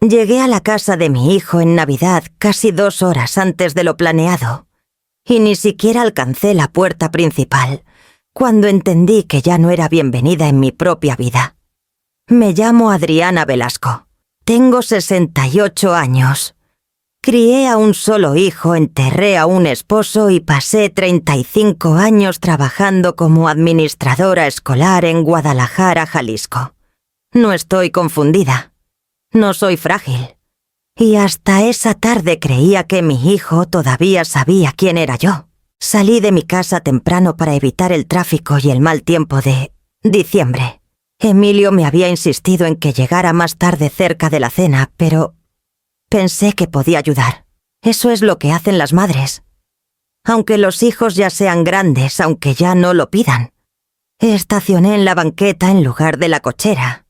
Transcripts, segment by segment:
Llegué a la casa de mi hijo en Navidad casi 2 horas antes de lo planeado, y ni siquiera alcancé la puerta principal, cuando entendí que ya no era bienvenida en mi propia vida. Me llamo Adriana Velasco. Tengo 68 años. Crié a un solo hijo, enterré a un esposo y pasé 35 años trabajando como administradora escolar en Guadalajara, Jalisco. No estoy confundida. No soy frágil. Y hasta esa tarde creía que mi hijo todavía sabía quién era yo. Salí de mi casa temprano para evitar el tráfico y el mal tiempo de diciembre. Emilio me había insistido en que llegara más tarde cerca de la cena, pero pensé que podía ayudar. Eso es lo que hacen las madres. Aunque los hijos ya sean grandes, aunque ya no lo pidan. Estacioné en la banqueta en lugar de la cochera.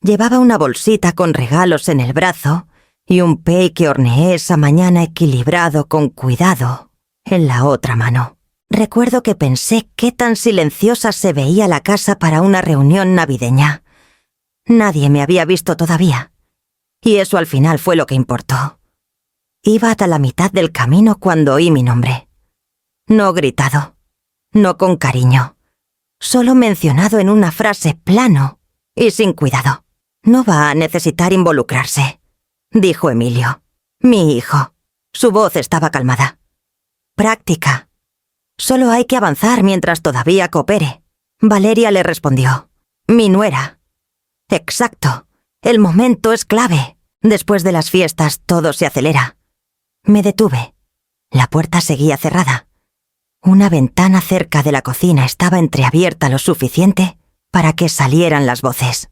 Llevaba una bolsita con regalos en el brazo y un pay que horneé esa mañana equilibrado con cuidado en la otra mano. Recuerdo que pensé qué tan silenciosa se veía la casa para una reunión navideña. Nadie me había visto todavía. Y eso al final fue lo que importó. Iba hasta la mitad del camino cuando oí mi nombre. No gritado, no con cariño, solo mencionado en una frase plano y sin cuidado. No va a necesitar involucrarse, dijo Emilio, mi hijo. Su voz estaba calmada. Práctica. Solo hay que avanzar mientras todavía coopere. Valeria le respondió. Mi nuera. Exacto. El momento es clave. Después de las fiestas todo se acelera. Me detuve. La puerta seguía cerrada. Una ventana cerca de la cocina estaba entreabierta lo suficiente para que salieran las voces.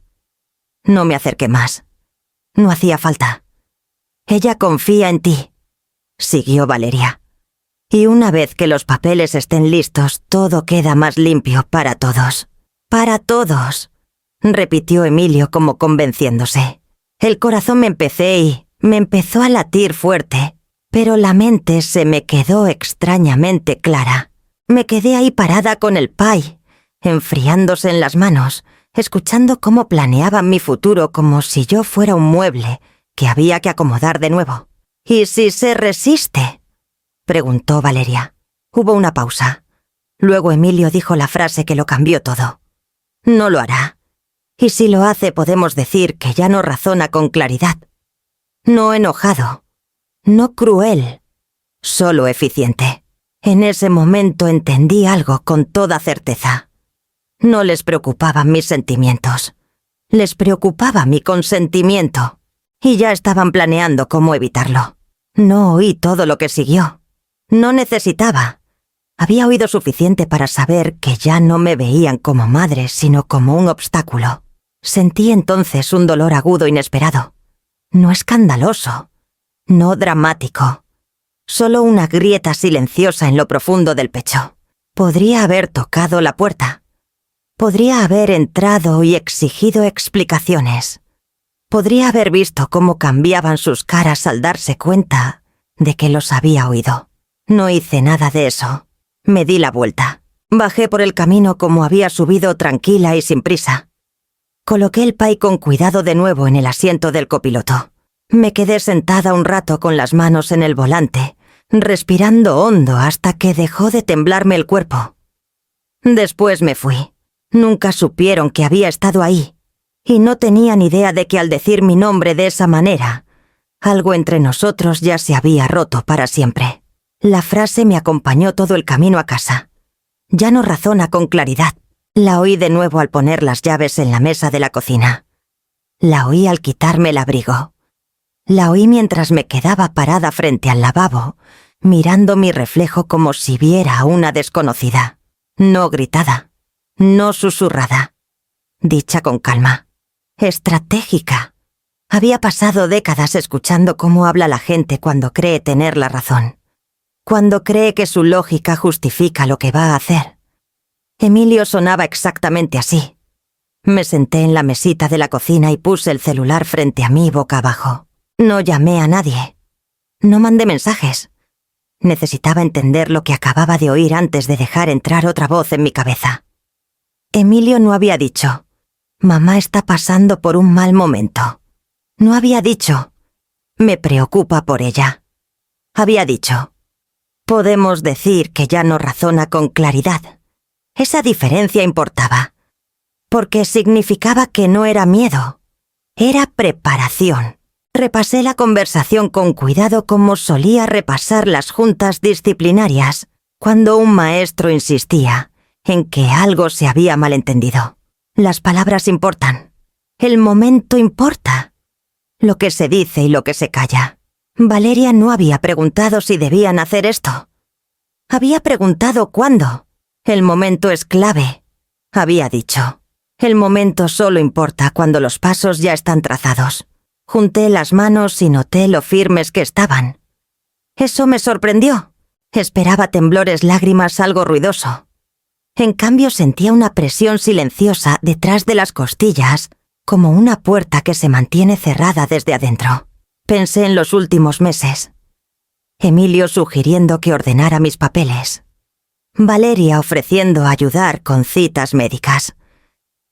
No me acerqué más. No hacía falta. Ella confía en ti, siguió Valeria. Y una vez que los papeles estén listos, todo queda más limpio para todos. Para todos, repitió Emilio como convenciéndose. El corazón me empezó a latir fuerte, pero la mente se me quedó extrañamente clara. Me quedé ahí parada con el pay, enfriándose en las manos, escuchando cómo planeaban mi futuro como si yo fuera un mueble que había que acomodar de nuevo. ¿Y si se resiste?, preguntó Valeria. Hubo una pausa. Luego Emilio dijo la frase que lo cambió todo. No lo hará. Y si lo hace podemos decir que ya no razona con claridad. No enojado. No cruel. Solo eficiente. En ese momento entendí algo con toda certeza. No les preocupaban mis sentimientos. Les preocupaba mi consentimiento. Y ya estaban planeando cómo evitarlo. No oí todo lo que siguió. No necesitaba. Había oído suficiente para saber que ya no me veían como madre, sino como un obstáculo. Sentí entonces un dolor agudo inesperado. No escandaloso. No dramático. Solo una grieta silenciosa en lo profundo del pecho. Podría haber tocado la puerta. Podría haber entrado y exigido explicaciones. Podría haber visto cómo cambiaban sus caras al darse cuenta de que los había oído. No hice nada de eso. Me di la vuelta. Bajé por el camino como había subido, tranquila y sin prisa. Coloqué el pay con cuidado de nuevo en el asiento del copiloto. Me quedé sentada un rato con las manos en el volante, respirando hondo hasta que dejó de temblarme el cuerpo. Después me fui. Nunca supieron que había estado ahí, y no tenían idea de que al decir mi nombre de esa manera, algo entre nosotros ya se había roto para siempre. La frase me acompañó todo el camino a casa. Ya no razona con claridad. La oí de nuevo al poner las llaves en la mesa de la cocina. La oí al quitarme el abrigo. La oí mientras me quedaba parada frente al lavabo, mirando mi reflejo como si viera a una desconocida. No gritada. No susurrada. Dicha con calma. Estratégica. Había pasado décadas escuchando cómo habla la gente cuando cree tener la razón. Cuando cree que su lógica justifica lo que va a hacer. Emilio sonaba exactamente así. Me senté en la mesita de la cocina y puse el celular frente a mí boca abajo. No llamé a nadie. No mandé mensajes. Necesitaba entender lo que acababa de oír antes de dejar entrar otra voz en mi cabeza. Emilio no había dicho, mamá está pasando por un mal momento. No había dicho, Me preocupa por ella. Había dicho. Podemos decir que ya no razona con claridad. Esa diferencia importaba, porque significaba que no era miedo, era preparación. Repasé la conversación con cuidado como solía repasar las juntas disciplinarias cuando un maestro insistía en que algo se había malentendido. Las palabras importan. El momento importa. Lo que se dice y lo que se calla. Valeria no había preguntado si debían hacer esto. Había preguntado cuándo. El momento es clave, había dicho. El momento solo importa cuando los pasos ya están trazados. Junté las manos y noté lo firmes que estaban. Eso me sorprendió. Esperaba temblores, lágrimas, algo ruidoso. En cambio sentía una presión silenciosa detrás de las costillas, como una puerta que se mantiene cerrada desde adentro. Pensé en los últimos meses. Emilio sugiriendo que ordenara mis papeles. Valeria ofreciendo ayudar con citas médicas.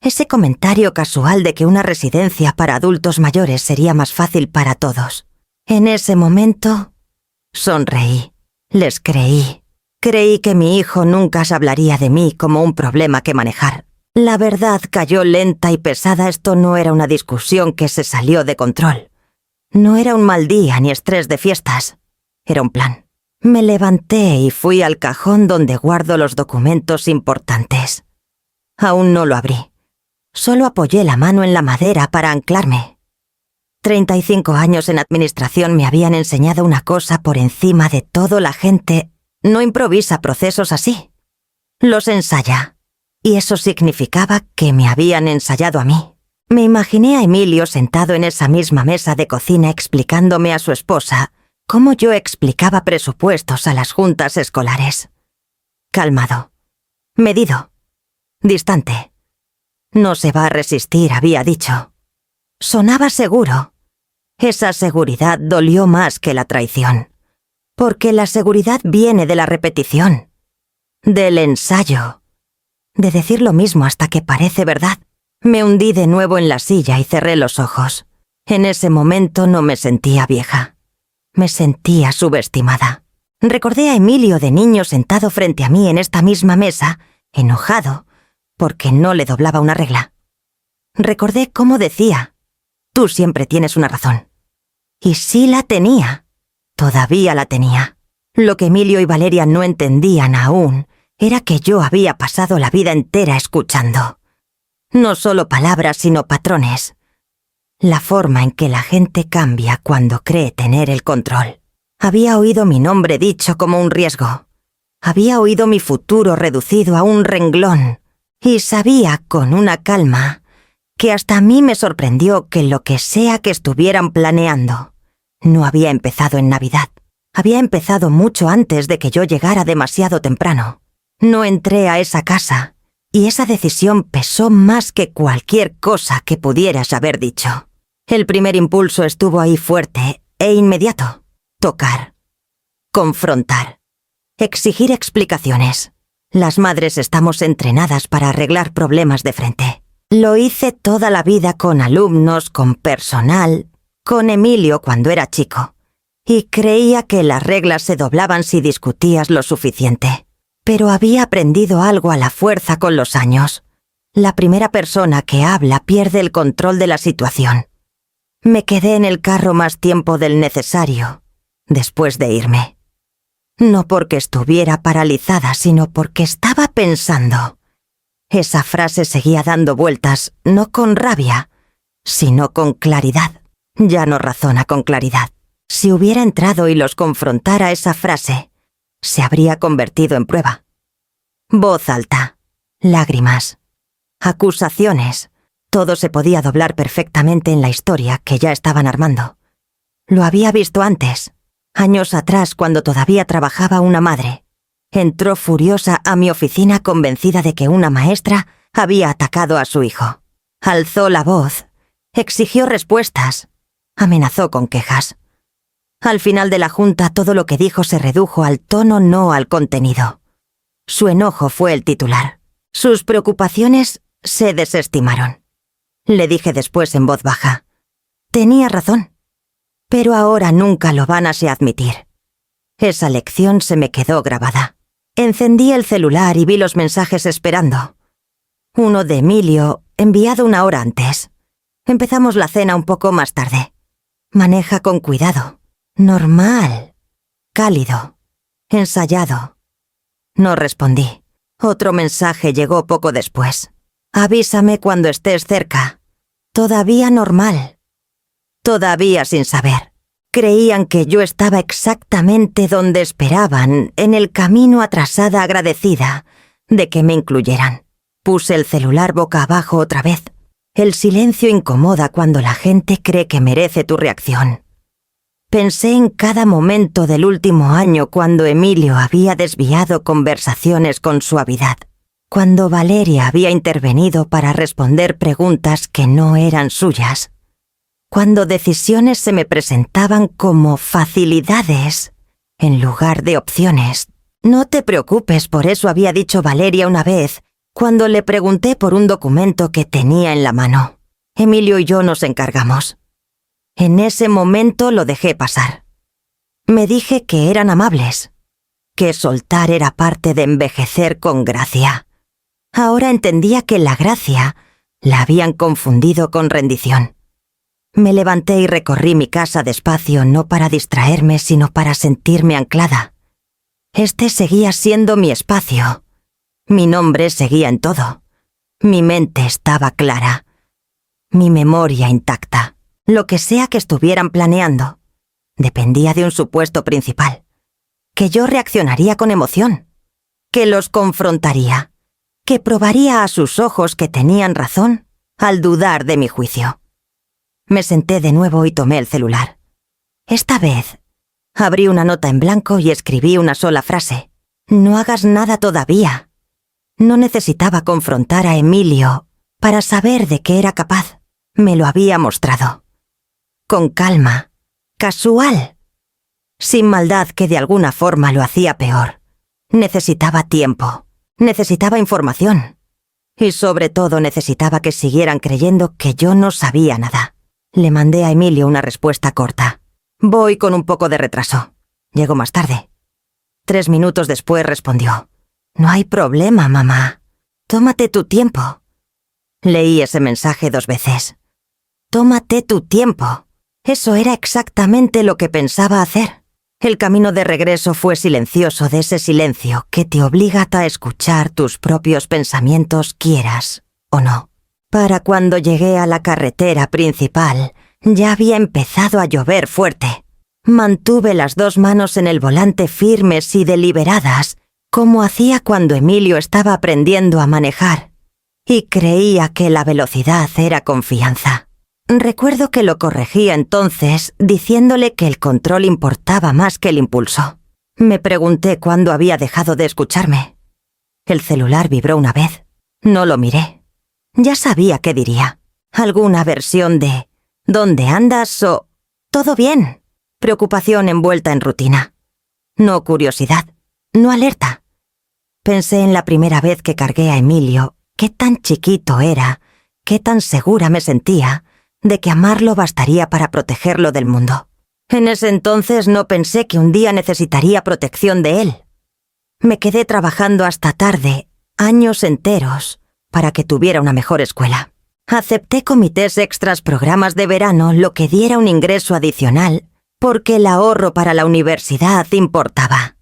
Ese comentario casual de que una residencia para adultos mayores sería más fácil para todos. En ese momento, sonreí. Les creí. Creí que mi hijo nunca se hablaría de mí como un problema que manejar. La verdad cayó lenta y pesada. Esto no era una discusión que se salió de control. No era un mal día ni estrés de fiestas. Era un plan. Me levanté y fui al cajón donde guardo los documentos importantes. Aún no lo abrí. Solo apoyé la mano en la madera para anclarme. 35 años en administración me habían enseñado una cosa por encima de todo: la gente no improvisa procesos así. Los ensaya. Y eso significaba que me habían ensayado a mí. Me imaginé a Emilio sentado en esa misma mesa de cocina explicándome a su esposa cómo yo explicaba presupuestos a las juntas escolares. Calmado. Medido. Distante. No se va a resistir, había dicho. Sonaba seguro. Esa seguridad dolió más que la traición. Porque la seguridad viene de la repetición. Del ensayo. De decir lo mismo hasta que parece verdad. Me hundí de nuevo en la silla y cerré los ojos. En ese momento no me sentía vieja. Me sentía subestimada. Recordé a Emilio de niño sentado frente a mí en esta misma mesa, enojado, porque no le doblaba una regla. Recordé cómo decía: tú siempre tienes una razón. Y sí la tenía. Todavía la tenía. Lo que Emilio y Valeria no entendían aún era que yo había pasado la vida entera escuchando. No solo palabras, sino patrones. La forma en que la gente cambia cuando cree tener el control. Había oído mi nombre dicho como un riesgo. Había oído mi futuro reducido a un renglón. Y sabía, con una calma, que hasta a mí me sorprendió que lo que sea que estuvieran planeando no había empezado en Navidad. Había empezado mucho antes de que yo llegara demasiado temprano. No entré a esa casa, y esa decisión pesó más que cualquier cosa que pudieras haber dicho. El primer impulso estuvo ahí fuerte e inmediato. Tocar. Confrontar. Exigir explicaciones. Las madres estamos entrenadas para arreglar problemas de frente. Lo hice toda la vida con alumnos, con personal, con Emilio cuando era chico. Y creía que las reglas se doblaban si discutías lo suficiente. Pero había aprendido algo a la fuerza con los años. La primera persona que habla pierde el control de la situación. Me quedé en el carro más tiempo del necesario, después de irme. No porque estuviera paralizada, sino porque estaba pensando. Esa frase seguía dando vueltas, no con rabia, sino con claridad. Ya no razona con claridad. Si hubiera entrado y los confrontara, esa frase se habría convertido en prueba. Voz alta, lágrimas, acusaciones. Todo se podía doblar perfectamente en la historia que ya estaban armando. Lo había visto antes, años atrás, cuando todavía trabajaba una madre. Entró furiosa a mi oficina convencida de que una maestra había atacado a su hijo. Alzó la voz, exigió respuestas, amenazó con quejas. Al final de la junta todo lo que dijo se redujo al tono, no al contenido. Su enojo fue el titular. Sus preocupaciones se desestimaron. Le dije después en voz baja: tenía razón. pero ahora nunca lo van a admitir. Esa lección se me quedó grabada. Encendí el celular y vi los mensajes esperando. Uno de Emilio, enviado 1 hora antes. Empezamos la cena un poco más tarde. Maneja con cuidado. Normal. Cálido. Ensayado. No respondí. Otro mensaje llegó poco después. Avísame cuando estés cerca. Todavía normal. Todavía sin saber. Creían que yo estaba exactamente donde esperaban, en el camino atrasada agradecida de que me incluyeran. Puse el celular boca abajo otra vez. El silencio incomoda cuando la gente cree que merece tu reacción. Pensé en cada momento del último año cuando Emilio había desviado conversaciones con suavidad, cuando Valeria había intervenido para responder preguntas que no eran suyas, cuando decisiones se me presentaban como facilidades en lugar de opciones. No te preocupes, por eso había dicho Valeria una vez, cuando le pregunté por un documento que tenía en la mano. Emilio y yo nos encargamos. En ese momento lo dejé pasar. Me dije que eran amables, que soltar era parte de envejecer con gracia. Ahora entendía que la gracia la habían confundido con rendición. Me levanté y recorrí mi casa despacio, no para distraerme, sino para sentirme anclada. Este seguía siendo mi espacio. Mi nombre seguía en todo. Mi mente estaba clara. Mi memoria intacta. Lo que sea que estuvieran planeando, dependía de un supuesto principal. Que yo reaccionaría con emoción. Que los confrontaría. Que probaría a sus ojos que tenían razón al dudar de mi juicio. Me senté de nuevo y tomé el celular. Esta vez, abrí una nota en blanco y escribí una sola frase. No hagas nada todavía. No necesitaba confrontar a Emilio para saber de qué era capaz. Me lo había mostrado. Con calma. Casual. Sin maldad que de alguna forma lo hacía peor. Necesitaba tiempo. Necesitaba información. Y sobre todo necesitaba que siguieran creyendo que yo no sabía nada. Le mandé a Emilio una respuesta corta. Voy con un poco de retraso. Llego más tarde. 3 minutos después respondió. No hay problema, mamá. Tómate tu tiempo. Leí ese mensaje 2 veces. Tómate tu tiempo. Eso era exactamente lo que pensaba hacer. El camino de regreso fue silencioso, de ese silencio que te obliga a escuchar tus propios pensamientos, quieras o no. Para cuando llegué a la carretera principal, ya había empezado a llover fuerte. Mantuve las 2 manos en el volante firmes y deliberadas, como hacía cuando Emilio estaba aprendiendo a manejar, y creía que la velocidad era confianza. Recuerdo que lo corregía entonces, diciéndole que el control importaba más que el impulso. Me pregunté cuándo había dejado de escucharme. El celular vibró una vez. No lo miré. Ya sabía qué diría. Alguna versión de ¿dónde andas? O ¿todo bien? Preocupación envuelta en rutina. No curiosidad. No alerta. Pensé en la primera vez que cargué a Emilio, qué tan chiquito era, qué tan segura me sentía de que amarlo bastaría para protegerlo del mundo. En ese entonces no pensé que un día necesitaría protección de él. Me quedé trabajando hasta tarde, años enteros, para que tuviera una mejor escuela. Acepté comités extras, programas de verano, lo que diera un ingreso adicional, porque el ahorro para la universidad importaba.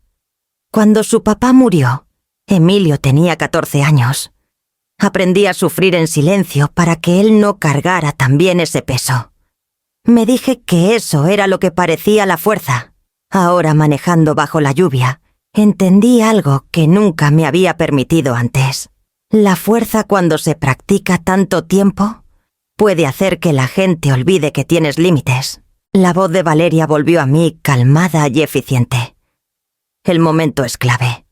Cuando su papá murió, Emilio tenía 14 años. Aprendí a sufrir en silencio para que él no cargara también ese peso. Me dije que eso era lo que parecía la fuerza. Ahora, manejando bajo la lluvia, entendí algo que nunca me había permitido antes. La fuerza, cuando se practica tanto tiempo, puede hacer que la gente olvide que tienes límites. La voz de Valeria volvió a mí, calmada y eficiente. El momento es clave.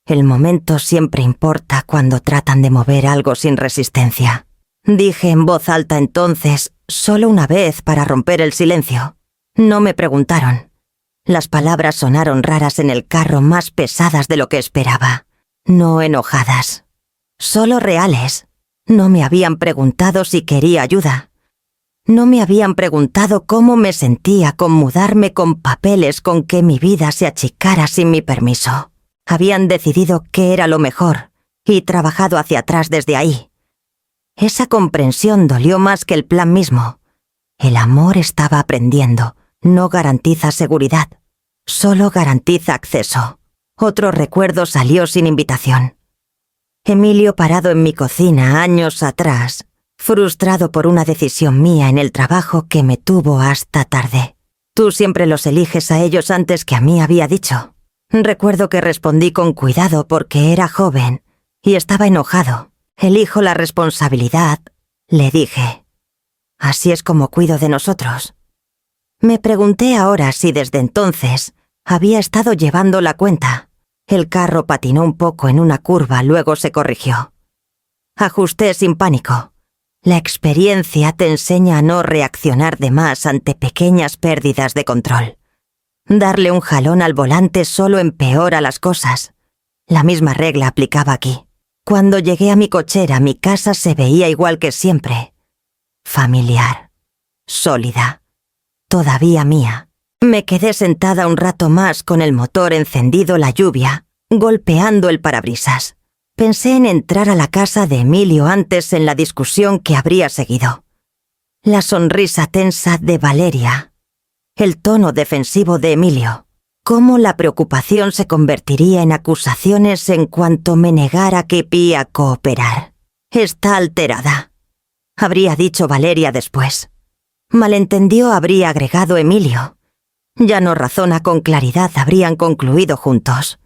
El momento siempre importa cuando tratan de mover algo sin resistencia. Dije en voz alta entonces, solo una vez para romper el silencio. No me preguntaron. Las palabras sonaron raras en el carro, más pesadas de lo que esperaba. No enojadas. Solo reales. No me habían preguntado si quería ayuda. No me habían preguntado cómo me sentía con mudarme con papeles con que mi vida se achicara sin mi permiso. Habían decidido qué era lo mejor y trabajado hacia atrás desde ahí. Esa comprensión dolió más que el plan mismo. El amor estaba aprendiendo, no garantiza seguridad, solo garantiza acceso. Otro recuerdo salió sin invitación. Emilio parado en mi cocina años atrás, frustrado por una decisión mía en el trabajo que me tuvo hasta tarde. Tú siempre los eliges a ellos antes que a mí, había dicho. Recuerdo que respondí con cuidado porque era joven y estaba enojado. Elijo la responsabilidad, le dije. Así es como cuido de nosotros. Me pregunté ahora si desde entonces había estado llevando la cuenta. El carro patinó un poco en una curva, luego se corrigió. Ajusté sin pánico. La experiencia te enseña a no reaccionar de más ante pequeñas pérdidas de control. Darle un jalón al volante solo empeora las cosas. La misma regla aplicaba aquí. Cuando llegué a mi cochera, mi casa se veía igual que siempre. Familiar. Sólida. Todavía mía. Me quedé sentada un rato más con el motor encendido, la lluvia, golpeando el parabrisas. Pensé en entrar a la casa de Emilio antes en la discusión que habría seguido. La sonrisa tensa de Valeria. El tono defensivo de Emilio. Cómo la preocupación se convertiría en acusaciones en cuanto me negara que a cooperar. Está alterada, habría dicho Valeria después. Malentendió, habría agregado Emilio. Ya no razona con claridad, habrían concluido juntos.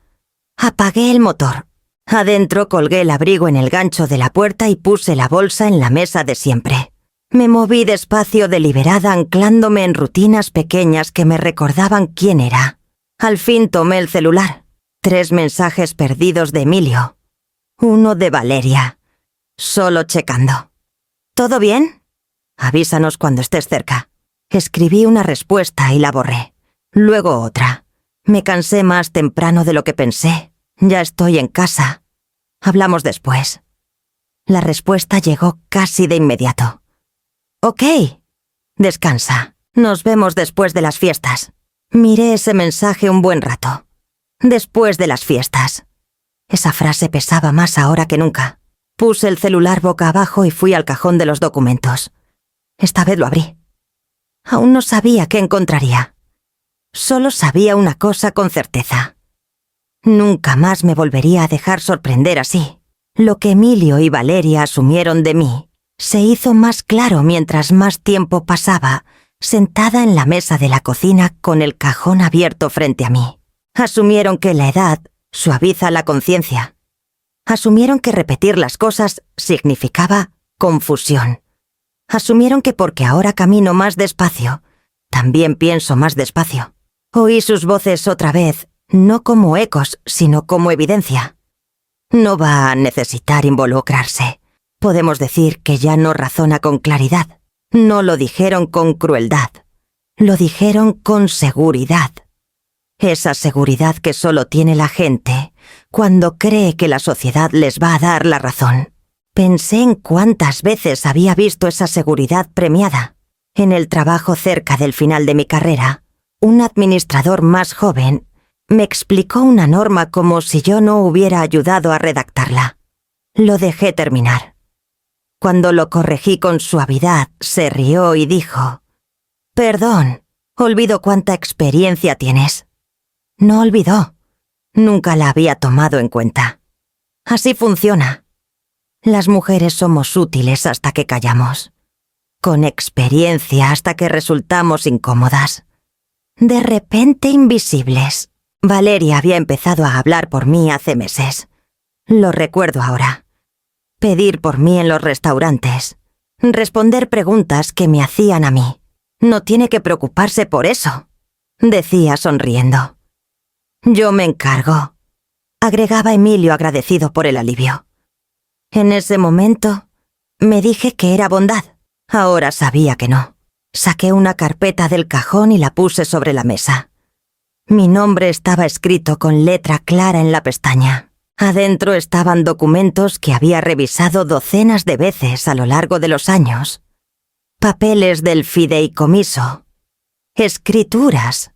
Apagué el motor. Adentro colgué el abrigo en el gancho de la puerta y puse la bolsa en la mesa de siempre. Me moví despacio, deliberada, anclándome en rutinas pequeñas que me recordaban quién era. Al fin tomé el celular. 3 mensajes perdidos de Emilio. 1 de Valeria. Solo checando. ¿Todo bien? Avísanos cuando estés cerca. Escribí una respuesta y la borré. Luego otra. Me cansé más temprano de lo que pensé. Ya estoy en casa. Hablamos después. La respuesta llegó casi de inmediato. Ok. Descansa. Nos vemos después de las fiestas. Miré ese mensaje un buen rato. Después de las fiestas. Esa frase pesaba más ahora que nunca. Puse el celular boca abajo y fui al cajón de los documentos. Esta vez lo abrí. Aún no sabía qué encontraría. Solo sabía una cosa con certeza. Nunca más me volvería a dejar sorprender así. Lo que Emilio y Valeria asumieron de mí se hizo más claro mientras más tiempo pasaba, sentada en la mesa de la cocina con el cajón abierto frente a mí. Asumieron que la edad suaviza la conciencia. Asumieron que repetir las cosas significaba confusión. Asumieron que porque ahora camino más despacio, también pienso más despacio. Oí sus voces otra vez, no como ecos, sino como evidencia. No va a necesitar involucrarse. Podemos decir que ya no razona con claridad. No lo dijeron con crueldad. Lo dijeron con seguridad. Esa seguridad que solo tiene la gente cuando cree que la sociedad les va a dar la razón. Pensé en cuántas veces había visto esa seguridad premiada. En el trabajo cerca del final de mi carrera, un administrador más joven me explicó una norma como si yo no hubiera ayudado a redactarla. Lo dejé terminar. Cuando lo corregí con suavidad, se rió y dijo: «Perdón, olvido cuánta experiencia tienes». No olvidó. Nunca la había tomado en cuenta. Así funciona. Las mujeres somos útiles hasta que callamos. Con experiencia hasta que resultamos incómodas. De repente invisibles. Valeria había empezado a hablar por mí hace meses. Lo recuerdo ahora. Pedir por mí en los restaurantes. Responder preguntas que me hacían a mí. No tiene que preocuparse por eso, decía sonriendo. Yo me encargo, agregaba Emilio agradecido por el alivio. En ese momento me dije que era bondad. Ahora sabía que no. Saqué una carpeta del cajón y la puse sobre la mesa. Mi nombre estaba escrito con letra clara en la pestaña. Adentro estaban documentos que había revisado docenas de veces a lo largo de los años. papeles del fideicomiso, escrituras,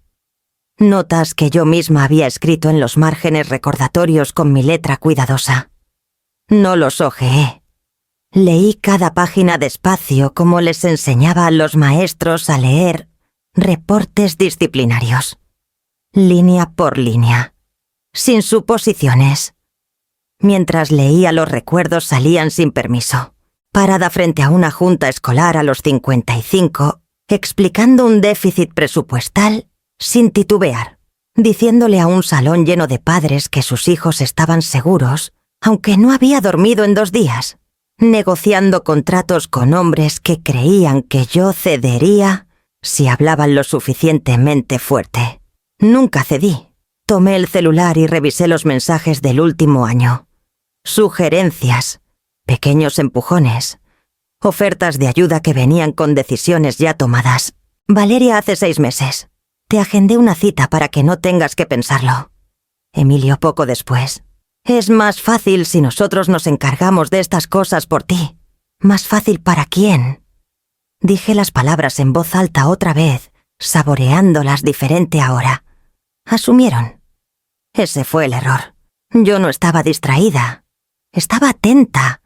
notas que yo misma había escrito en los márgenes recordatorios con mi letra cuidadosa. No los hojeé. Leí cada página despacio como les enseñaba a los maestros a leer reportes disciplinarios, línea por línea, sin suposiciones. Mientras leía, los recuerdos salían sin permiso. Parada frente a una junta escolar a los 55, explicando un déficit presupuestal sin titubear, diciéndole a un salón lleno de padres que sus hijos estaban seguros, aunque no había dormido en 2 días, negociando contratos con hombres que creían que yo cedería si hablaban lo suficientemente fuerte. Nunca cedí. Tomé el celular y revisé los mensajes del último año. Sugerencias, pequeños empujones, ofertas de ayuda que venían con decisiones ya tomadas. Valeria, hace 6 meses. Te agendé una cita para que no tengas que pensarlo. Emilio, poco después. Es más fácil si nosotros nos encargamos de estas cosas por ti. ¿Más fácil para quién? Dije las palabras en voz alta otra vez, saboreándolas diferente ahora. Asumieron. Ese fue el error. Yo no estaba distraída. Estaba atenta.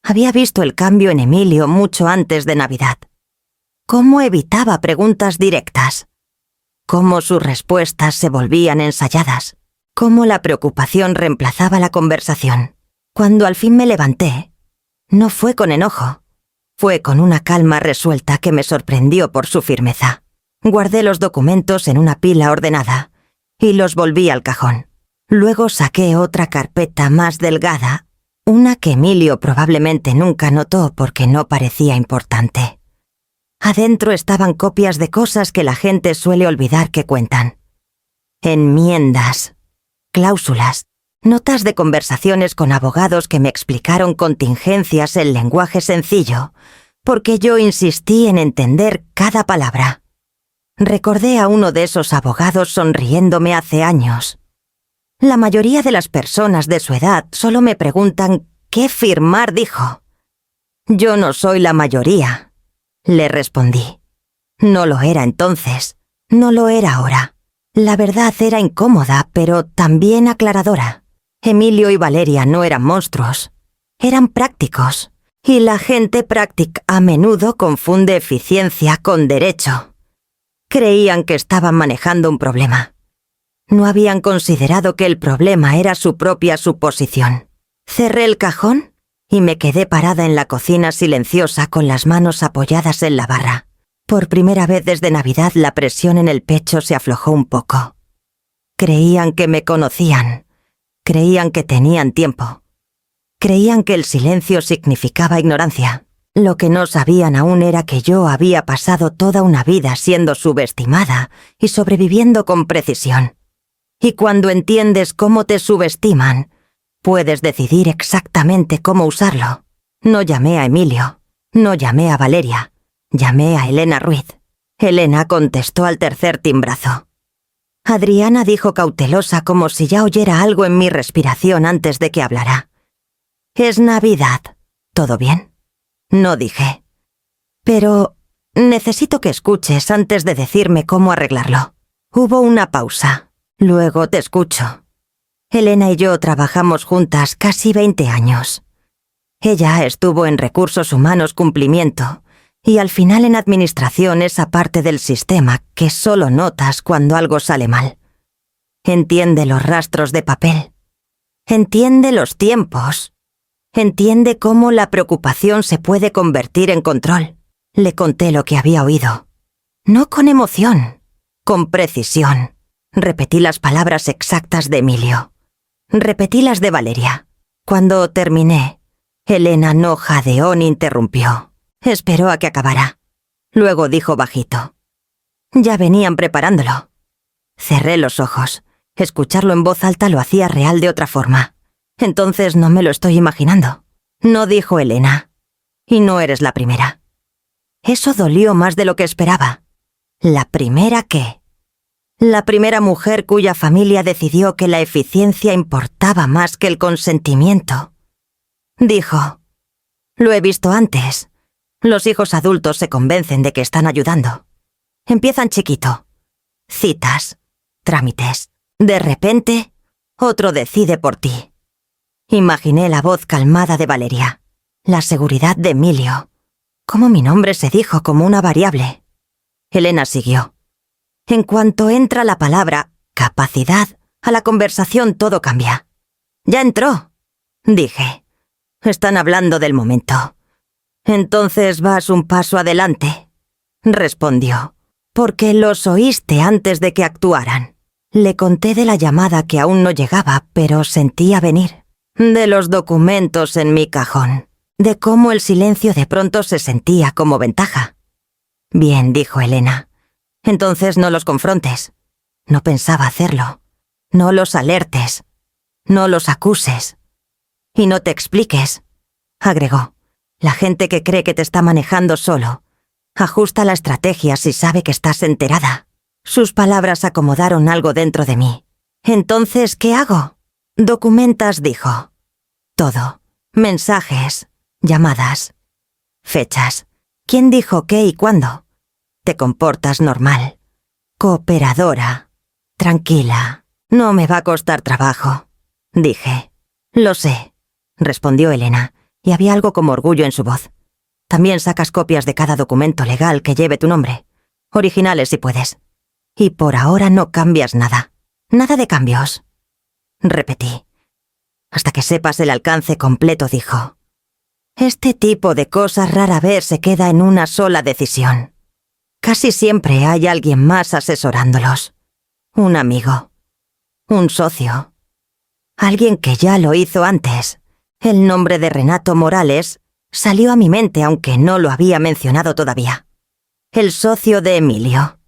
Había visto el cambio en Emilio mucho antes de Navidad. Cómo evitaba preguntas directas. Cómo sus respuestas se volvían ensayadas. Cómo la preocupación reemplazaba la conversación. Cuando al fin me levanté, no fue con enojo. Fue con una calma resuelta que me sorprendió por su firmeza. Guardé los documentos en una pila ordenada y los volví al cajón. Luego saqué otra carpeta más delgada, una que Emilio probablemente nunca notó porque no parecía importante. Adentro estaban copias de cosas que la gente suele olvidar que cuentan. Enmiendas, cláusulas, notas de conversaciones con abogados que me explicaron contingencias en lenguaje sencillo, porque yo insistí en entender cada palabra. Recordé a uno de esos abogados sonriéndome hace años. La mayoría de las personas de su edad solo me preguntan ¿qué firmar?, dijo. Yo no soy la mayoría, le respondí. No lo era entonces, no lo era ahora. La verdad era incómoda, pero también aclaradora. Emilio y Valeria no eran monstruos, eran prácticos, y la gente práctica a menudo confunde eficiencia con derecho. Creían que estaban manejando un problema. No habían considerado que el problema era su propia suposición. Cerré el cajón y me quedé parada en la cocina silenciosa con las manos apoyadas en la barra. Por primera vez desde Navidad la presión en el pecho se aflojó un poco. Creían que me conocían. Creían que tenían tiempo. Creían que el silencio significaba ignorancia. Lo que no sabían aún era que yo había pasado toda una vida siendo subestimada y sobreviviendo con precisión. Y cuando entiendes cómo te subestiman, puedes decidir exactamente cómo usarlo. No llamé a Emilio, no llamé a Valeria, llamé a Elena Ruiz. Elena contestó al tercer timbrazo. Adriana dijo cautelosa como si ya oyera algo en mi respiración antes de que hablara. «Es Navidad. ¿Todo bien?» No dije. «Pero necesito que escuches antes de decirme cómo arreglarlo». Hubo una pausa. «Luego te escucho». Elena y yo trabajamos juntas casi 20 años. Ella estuvo en Recursos Humanos Cumplimiento y al final en Administración, esa parte del sistema que solo notas cuando algo sale mal. Entiende los rastros de papel. Entiende los tiempos. Entiende cómo la preocupación se puede convertir en control. Le conté lo que había oído. No con emoción, con precisión. Repetí las palabras exactas de Emilio. Repetí las de Valeria. Cuando terminé, Elena no jadeó ni interrumpió. Esperó a que acabara. Luego dijo bajito. Ya venían preparándolo. Cerré los ojos. Escucharlo en voz alta lo hacía real de otra forma. Entonces no me lo estoy imaginando. No dijo Elena. Y no eres la primera. Eso dolió más de lo que esperaba. ¿La primera qué? La primera mujer cuya familia decidió que la eficiencia importaba más que el consentimiento. Dijo, lo he visto antes. Los hijos adultos se convencen de que están ayudando. Empiezan chiquito. Citas, trámites. De repente, otro decide por ti. Imaginé la voz calmada de Valeria, la seguridad de Emilio. Cómo mi nombre se dijo como una variable. Elena siguió. En cuanto entra la palabra capacidad, a la conversación todo cambia. «Ya entró», dije. «Están hablando del momento». «Entonces vas un paso adelante», respondió. «Porque los oíste antes de que actuaran». Le conté de la llamada que aún no llegaba, pero sentía venir. De los documentos en mi cajón. De cómo el silencio de pronto se sentía como ventaja. «Bien», dijo Elena. «Entonces no los confrontes». No pensaba hacerlo. «No los alertes. No los acuses. Y no te expliques», agregó. «La gente que cree que te está manejando solo ajusta la estrategia si sabe que estás enterada». Sus palabras acomodaron algo dentro de mí. «¿Entonces qué hago?» «Documentas», dijo. «Todo. Mensajes, llamadas, fechas. ¿Quién dijo qué y cuándo? Te comportas normal. Cooperadora. Tranquila. No me va a costar trabajo», dije. «Lo sé», respondió Elena, y había algo como orgullo en su voz. «También sacas copias de cada documento legal que lleve tu nombre. Originales si puedes. Y por ahora no cambias nada. Nada de cambios», repetí. «Hasta que sepas el alcance completo», dijo. «Este tipo de cosas rara vez se queda en una sola decisión. Casi siempre hay alguien más asesorándolos. Un amigo. Un socio. Alguien que ya lo hizo antes». El nombre de Renato Morales salió a mi mente aunque no lo había mencionado todavía. El socio de Emilio.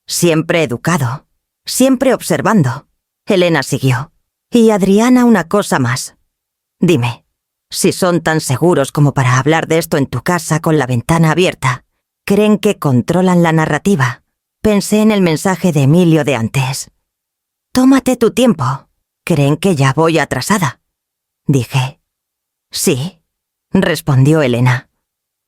Siempre educado. Siempre observando. Elena siguió. «Y Adriana, una cosa más. Dime, si son tan seguros como para hablar de esto en tu casa con la ventana abierta, ¿creen que controlan la narrativa?» Pensé en el mensaje de Emilio de antes. «Tómate tu tiempo. ¿Creen que ya voy atrasada?», dije. «Sí», respondió Elena.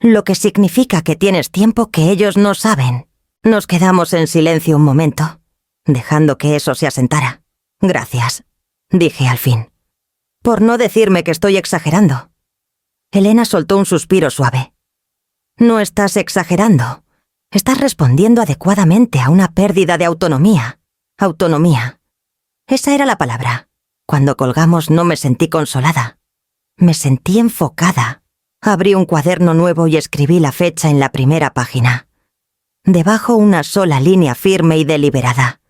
«Lo que significa que tienes tiempo que ellos no saben». Nos quedamos en silencio un momento, dejando que eso se asentara. «Gracias», dije al fin. «Por no decirme que estoy exagerando». Elena soltó un suspiro suave. «No estás exagerando. Estás respondiendo adecuadamente a una pérdida de autonomía. Autonomía. Esa era la palabra. Cuando colgamos no me sentí consolada. Me sentí enfocada. Abrí un cuaderno nuevo y escribí la fecha en la primera página. Debajo una sola línea firme y deliberada.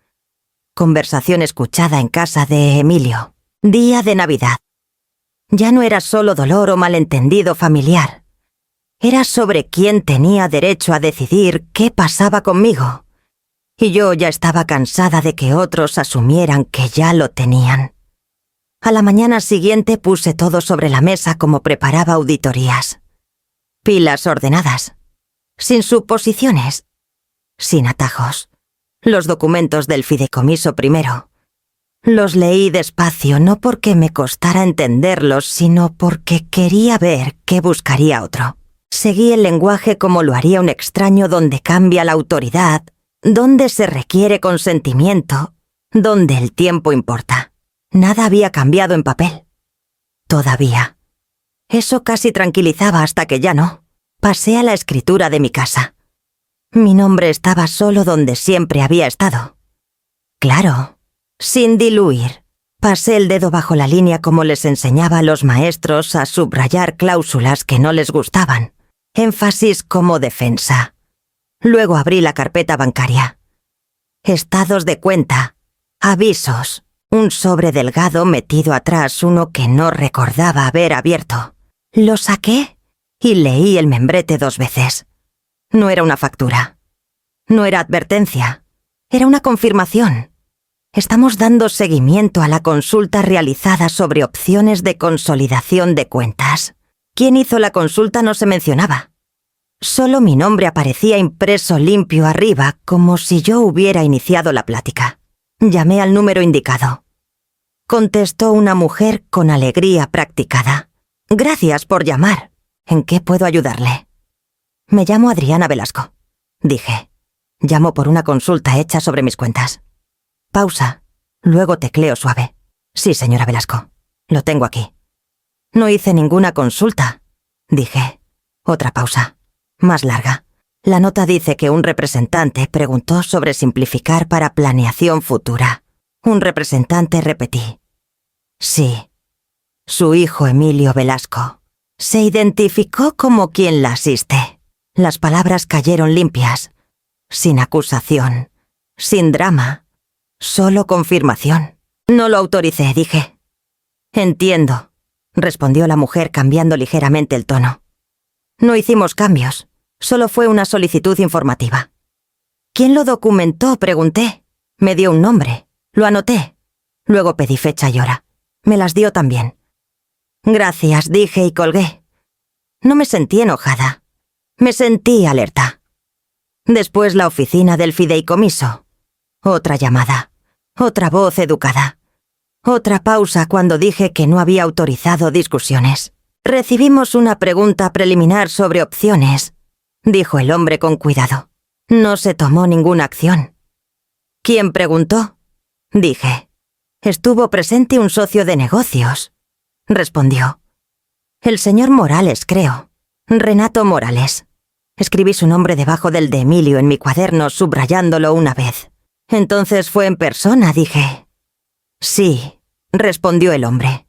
Conversación escuchada en casa de Emilio. Día de Navidad. Ya no era solo dolor o malentendido familiar. Era sobre quién tenía derecho a decidir qué pasaba conmigo. Y yo ya estaba cansada de que otros asumieran que ya lo tenían. A la mañana siguiente puse todo sobre la mesa como preparaba auditorías. Pilas ordenadas. Sin suposiciones. Sin atajos. Los documentos del fideicomiso primero. Los leí despacio, no porque me costara entenderlos, sino porque quería ver qué buscaría otro. Seguí el lenguaje como lo haría un extraño, donde cambia la autoridad, donde se requiere consentimiento, donde el tiempo importa. Nada había cambiado en papel. Todavía. Eso casi tranquilizaba hasta que ya no. Pasé a la escritura de mi casa. Mi nombre estaba solo donde siempre había estado. Claro, sin diluir. Pasé el dedo bajo la línea como les enseñaba a los maestros a subrayar cláusulas que no les gustaban. Énfasis como defensa. Luego abrí la carpeta bancaria. Estados de cuenta. Avisos. Un sobre delgado metido atrás, uno que no recordaba haber abierto. Lo saqué y leí el membrete 2 veces. No era una factura. No era advertencia. Era una confirmación. Estamos dando seguimiento a la consulta realizada sobre opciones de consolidación de cuentas. ¿Quién hizo la consulta no se mencionaba? Solo mi nombre aparecía impreso limpio arriba, como si yo hubiera iniciado la plática. Llamé al número indicado. Contestó una mujer con alegría practicada. «Gracias por llamar. ¿En qué puedo ayudarle?». Me llamo Adriana Velasco, dije. Llamo por una consulta hecha sobre mis cuentas. Pausa. Luego tecleo suave. Sí, señora Velasco. Lo tengo aquí. No hice ninguna consulta, dije. Otra pausa. Más larga. La nota dice que un representante preguntó sobre simplificar para planeación futura. Un representante repetí. Sí. Su hijo Emilio Velasco. Se identificó como quien la asiste. Las palabras cayeron limpias. Sin acusación. Sin drama. Solo confirmación. No lo autoricé, dije. Entiendo, respondió la mujer cambiando ligeramente el tono. No hicimos cambios. Solo fue una solicitud informativa. ¿Quién lo documentó?, pregunté. Me dio un nombre. Lo anoté. Luego pedí fecha y hora. Me las dio también. Gracias, dije y colgué. No me sentí enojada. Me sentí alerta. Después la oficina del fideicomiso. Otra llamada. Otra voz educada. Otra pausa cuando dije que no había autorizado discusiones. Recibimos una pregunta preliminar sobre opciones, dijo el hombre con cuidado. No se tomó ninguna acción. ¿Quién preguntó?, dije. Estuvo presente un socio de negocios, respondió. El señor Morales, creo. Renato Morales. Escribí su nombre debajo del de Emilio en mi cuaderno, subrayándolo una vez. Entonces fue en persona, dije. Sí, respondió el hombre.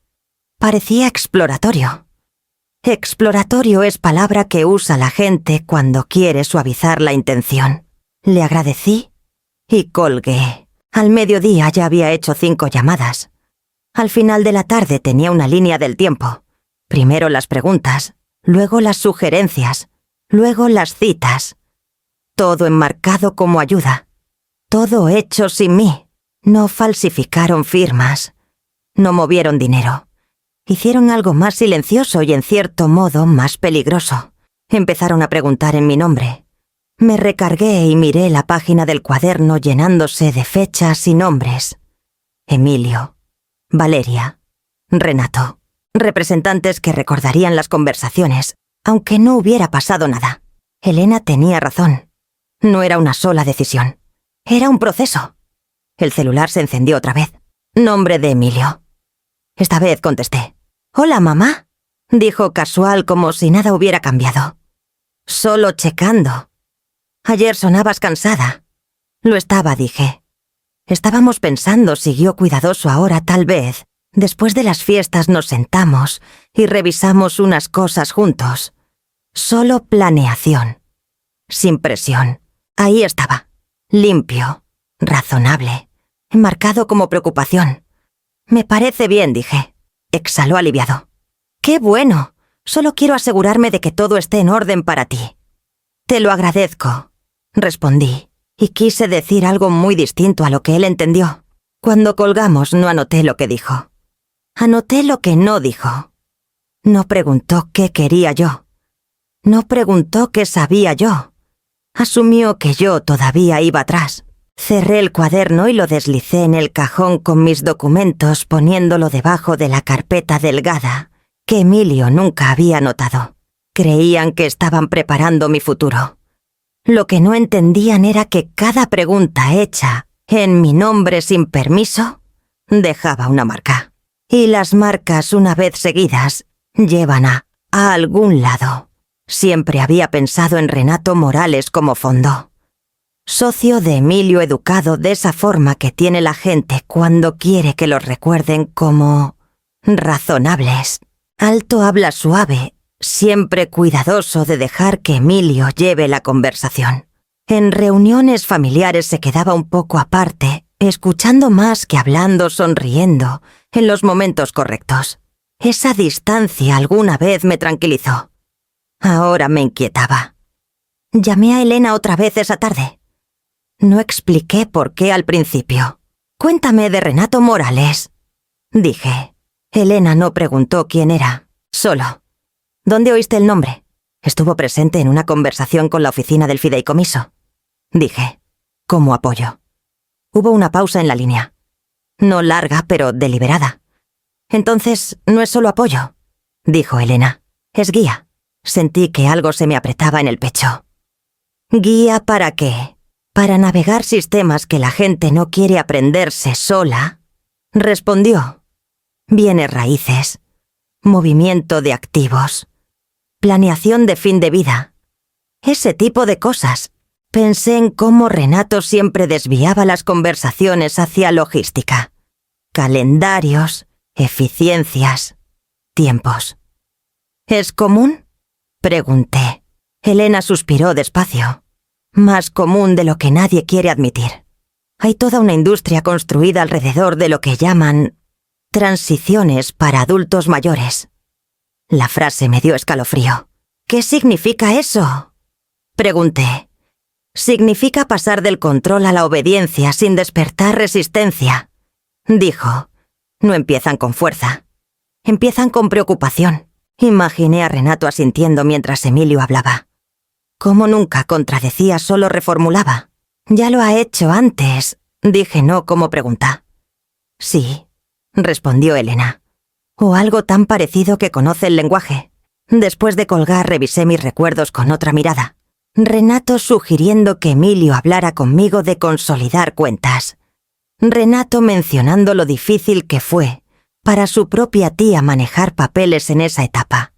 Parecía exploratorio. Exploratorio es palabra que usa la gente cuando quiere suavizar la intención. Le agradecí y colgué. Al mediodía ya había hecho 5 llamadas. Al final de la tarde tenía una línea del tiempo. Primero las preguntas, luego las sugerencias, luego las citas. Todo enmarcado como ayuda. Todo hecho sin mí. No falsificaron firmas. No movieron dinero. Hicieron algo más silencioso y en cierto modo más peligroso. Empezaron a preguntar en mi nombre. Me recargué y miré la página del cuaderno llenándose de fechas y nombres. Emilio, Valeria, Renato. Representantes que recordarían las conversaciones, aunque no hubiera pasado nada. Elena tenía razón. No era una sola decisión. Era un proceso. El celular se encendió otra vez. Nombre de Emilio. Esta vez contesté. «Hola, mamá», dijo casual como si nada hubiera cambiado. «Solo checando. Ayer sonabas cansada». «Lo estaba», dije. «Estábamos pensando», siguió cuidadoso ahora, tal vez. «Después de las fiestas nos sentamos y revisamos unas cosas juntos. Solo planeación. Sin presión. Ahí estaba. Limpio. Razonable. Enmarcado como preocupación. Me parece bien», dije. Exhaló aliviado. «¡Qué bueno! Solo quiero asegurarme de que todo esté en orden para ti». «Te lo agradezco», respondí, y quise decir algo muy distinto a lo que él entendió. Cuando colgamos no anoté lo que dijo. Anoté lo que no dijo. No preguntó qué quería yo. No preguntó qué sabía yo. Asumió que yo todavía iba atrás. Cerré el cuaderno y lo deslicé en el cajón con mis documentos, poniéndolo debajo de la carpeta delgada, que Emilio nunca había notado. Creían que estaban preparando mi futuro. Lo que no entendían era que cada pregunta hecha en mi nombre sin permiso dejaba una marca. Y las marcas, una vez seguidas, llevan a algún lado. Siempre había pensado en Renato Morales como fondo. Socio de Emilio, educado de esa forma que tiene la gente cuando quiere que los recuerden como razonables. Alto habla suave, siempre cuidadoso de dejar que Emilio lleve la conversación. En reuniones familiares se quedaba un poco aparte, escuchando más que hablando, sonriendo, en los momentos correctos. Esa distancia alguna vez me tranquilizó. Ahora me inquietaba. Llamé a Elena otra vez esa tarde. No expliqué por qué al principio. «Cuéntame de Renato Morales», dije. Elena no preguntó quién era, solo. «¿Dónde oíste el nombre?» «Estuvo presente en una conversación con la oficina del fideicomiso», dije, como apoyo. Hubo una pausa en la línea. No larga, pero deliberada. «Entonces, no es solo apoyo», dijo Elena. «Es guía. Sentí que algo se me apretaba en el pecho. ¿Guía para qué? Para navegar sistemas que la gente no quiere aprenderse sola, respondió. Bienes raíces, movimiento de activos, planeación de fin de vida, ese tipo de cosas. Pensé en cómo Renato siempre desviaba las conversaciones hacia logística, calendarios, eficiencias, tiempos. ¿Es común? Pregunté. Elena suspiró despacio. Más común de lo que nadie quiere admitir. Hay toda una industria construida alrededor de lo que llaman transiciones para adultos mayores. La frase me dio escalofrío. ¿Qué significa eso? Pregunté. Significa pasar del control a la obediencia sin despertar resistencia, dijo. No empiezan con fuerza. Empiezan con preocupación. Imaginé a Renato asintiendo mientras Emilio hablaba. Como nunca contradecía, solo reformulaba. Ya lo ha hecho antes, dije no como pregunta. Sí, respondió Elena. O algo tan parecido que conoce el lenguaje. Después de colgar revisé mis recuerdos con otra mirada. Renato sugiriendo que Emilio hablara conmigo de consolidar cuentas. Renato mencionando lo difícil que fue para su propia tía manejar papeles en esa etapa.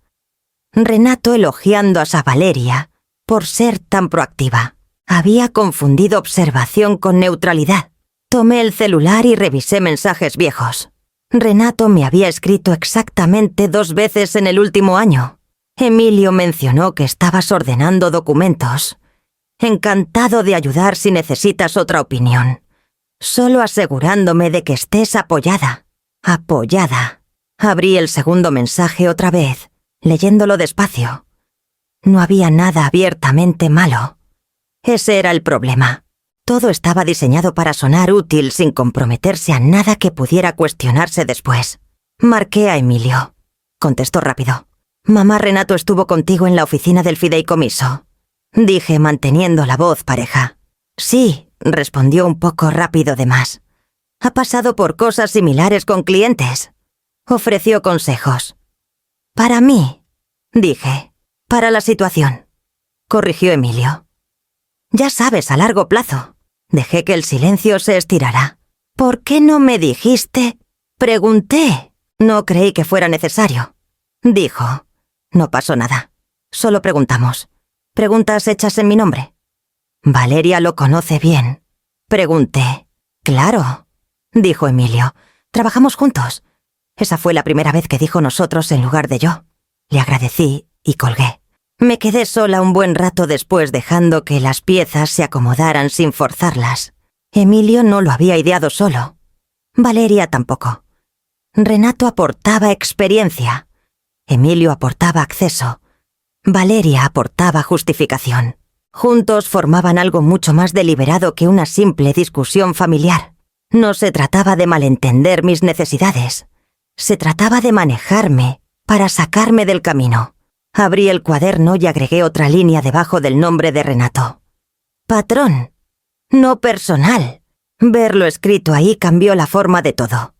Renato elogiando a sa Valeria por ser tan proactiva. Había confundido observación con neutralidad. Tomé el celular y revisé mensajes viejos. Renato me había escrito exactamente 2 veces en el último año. Emilio mencionó que estabas ordenando documentos. Encantado de ayudar si necesitas otra opinión. Solo asegurándome de que estés apoyada. Apoyada. Abrí el segundo mensaje otra vez, leyéndolo despacio. No había nada abiertamente malo. Ese era el problema. Todo estaba diseñado para sonar útil sin comprometerse a nada que pudiera cuestionarse después. Marqué a Emilio. Contestó rápido. Mamá Renato estuvo contigo en la oficina del fideicomiso. Dije manteniendo la voz pareja. Sí, respondió un poco rápido de más. Ha pasado por cosas similares con clientes. Ofreció consejos. Para mí, dije. Para la situación. Corrigió Emilio. Ya sabes, a largo plazo. Dejé que el silencio se estirara. ¿Por qué no me dijiste? Pregunté. No creí que fuera necesario. Dijo. No pasó nada. Solo preguntamos. ¿Preguntas hechas en mi nombre? Valeria lo conoce bien. Pregunté. Claro, dijo Emilio. Trabajamos juntos. Esa fue la primera vez que dijo nosotros en lugar de yo. Le agradecí y colgué. Me quedé sola un buen rato después dejando que las piezas se acomodaran sin forzarlas. Emilio no lo había ideado solo. Valeria tampoco. Renato aportaba experiencia. Emilio aportaba acceso. Valeria aportaba justificación. Juntos formaban algo mucho más deliberado que una simple discusión familiar. No se trataba de malentender mis necesidades. Se trataba de manejarme para sacarme del camino. Abrí el cuaderno y agregué otra línea debajo del nombre de Renato. Patrón, no personal. Verlo escrito ahí cambió la forma de todo.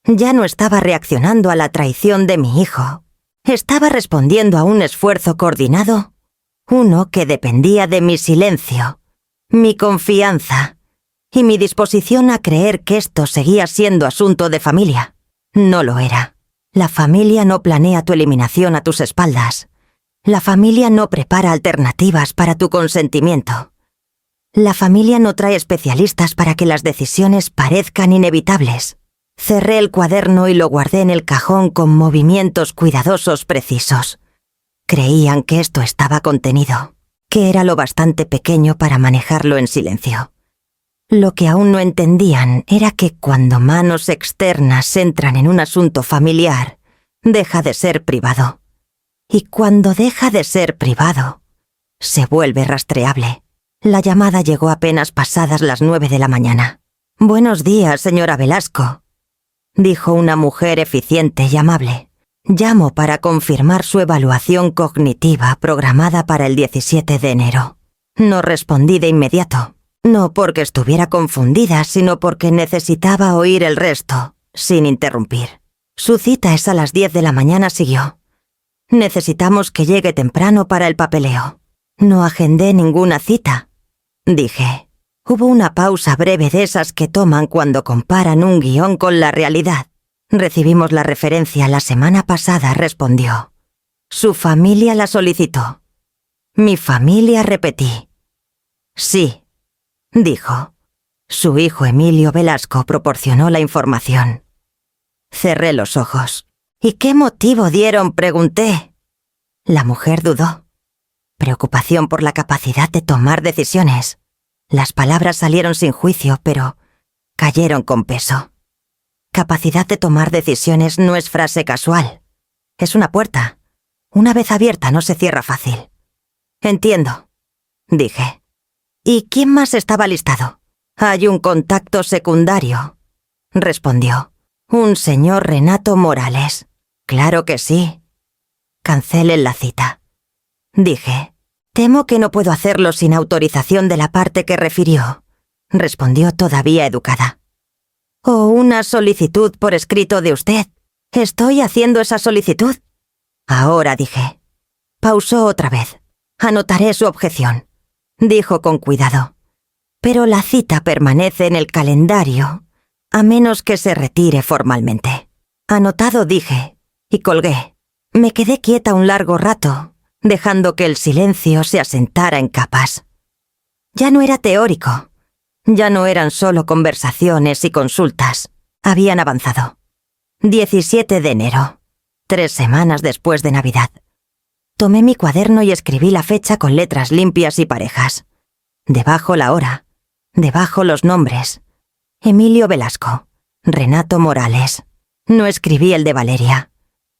Ya no estaba reaccionando a la traición de mi hijo. Estaba respondiendo a un esfuerzo coordinado, uno que dependía de mi silencio, mi confianza y mi disposición a creer que esto seguía siendo asunto de familia. No lo era. La familia no planea tu eliminación a tus espaldas. La familia no prepara alternativas para tu consentimiento. La familia no trae especialistas para que las decisiones parezcan inevitables. Cerré el cuaderno y lo guardé en el cajón con movimientos cuidadosos precisos. Creían que esto estaba contenido, que era lo bastante pequeño para manejarlo en silencio. Lo que aún no entendían era que cuando manos externas entran en un asunto familiar, deja de ser privado. Y cuando deja de ser privado, se vuelve rastreable. La llamada llegó apenas pasadas las 9 de la mañana. «Buenos días, señora Velasco», dijo una mujer eficiente y amable. «Llamo para confirmar su evaluación cognitiva programada para el 17 de enero». No respondí de inmediato. No porque estuviera confundida, sino porque necesitaba oír el resto, sin interrumpir. Su cita es a las 10 de la mañana, siguió. Necesitamos que llegue temprano para el papeleo. No agendé ninguna cita, dije. Hubo una pausa breve de esas que toman cuando comparan un guión con la realidad. Recibimos la referencia la semana pasada, respondió. Su familia la solicitó. Mi familia, repetí. Sí, dijo. Su hijo Emilio Velasco proporcionó la información. Cerré los ojos. ¿Y qué motivo dieron?, pregunté. La mujer dudó. Preocupación por la capacidad de tomar decisiones. Las palabras salieron sin juicio, pero cayeron con peso. Capacidad de tomar decisiones no es frase casual. Es una puerta. Una vez abierta no se cierra fácil. Entiendo, dije. ¿Y quién más estaba listado? Hay un contacto secundario, respondió. Un señor Renato Morales. Claro que sí. Cancelen la cita, dije. Temo que no puedo hacerlo sin autorización de la parte que refirió, respondió todavía educada. O una solicitud por escrito de usted. ¿Estoy haciendo esa solicitud? Ahora, dije. Pausó otra vez. Anotaré su objeción, dijo con cuidado. Pero la cita permanece en el calendario, a menos que se retire formalmente. Anotado, dije, y colgué. Me quedé quieta un largo rato, dejando que el silencio se asentara en capas. Ya no era teórico. Ya no eran solo conversaciones y consultas. Habían avanzado. 17 de enero, 3 semanas después de Navidad. Tomé mi cuaderno y escribí la fecha con letras limpias y parejas. Debajo la hora. Debajo los nombres. Emilio Velasco. Renato Morales. No escribí el de Valeria.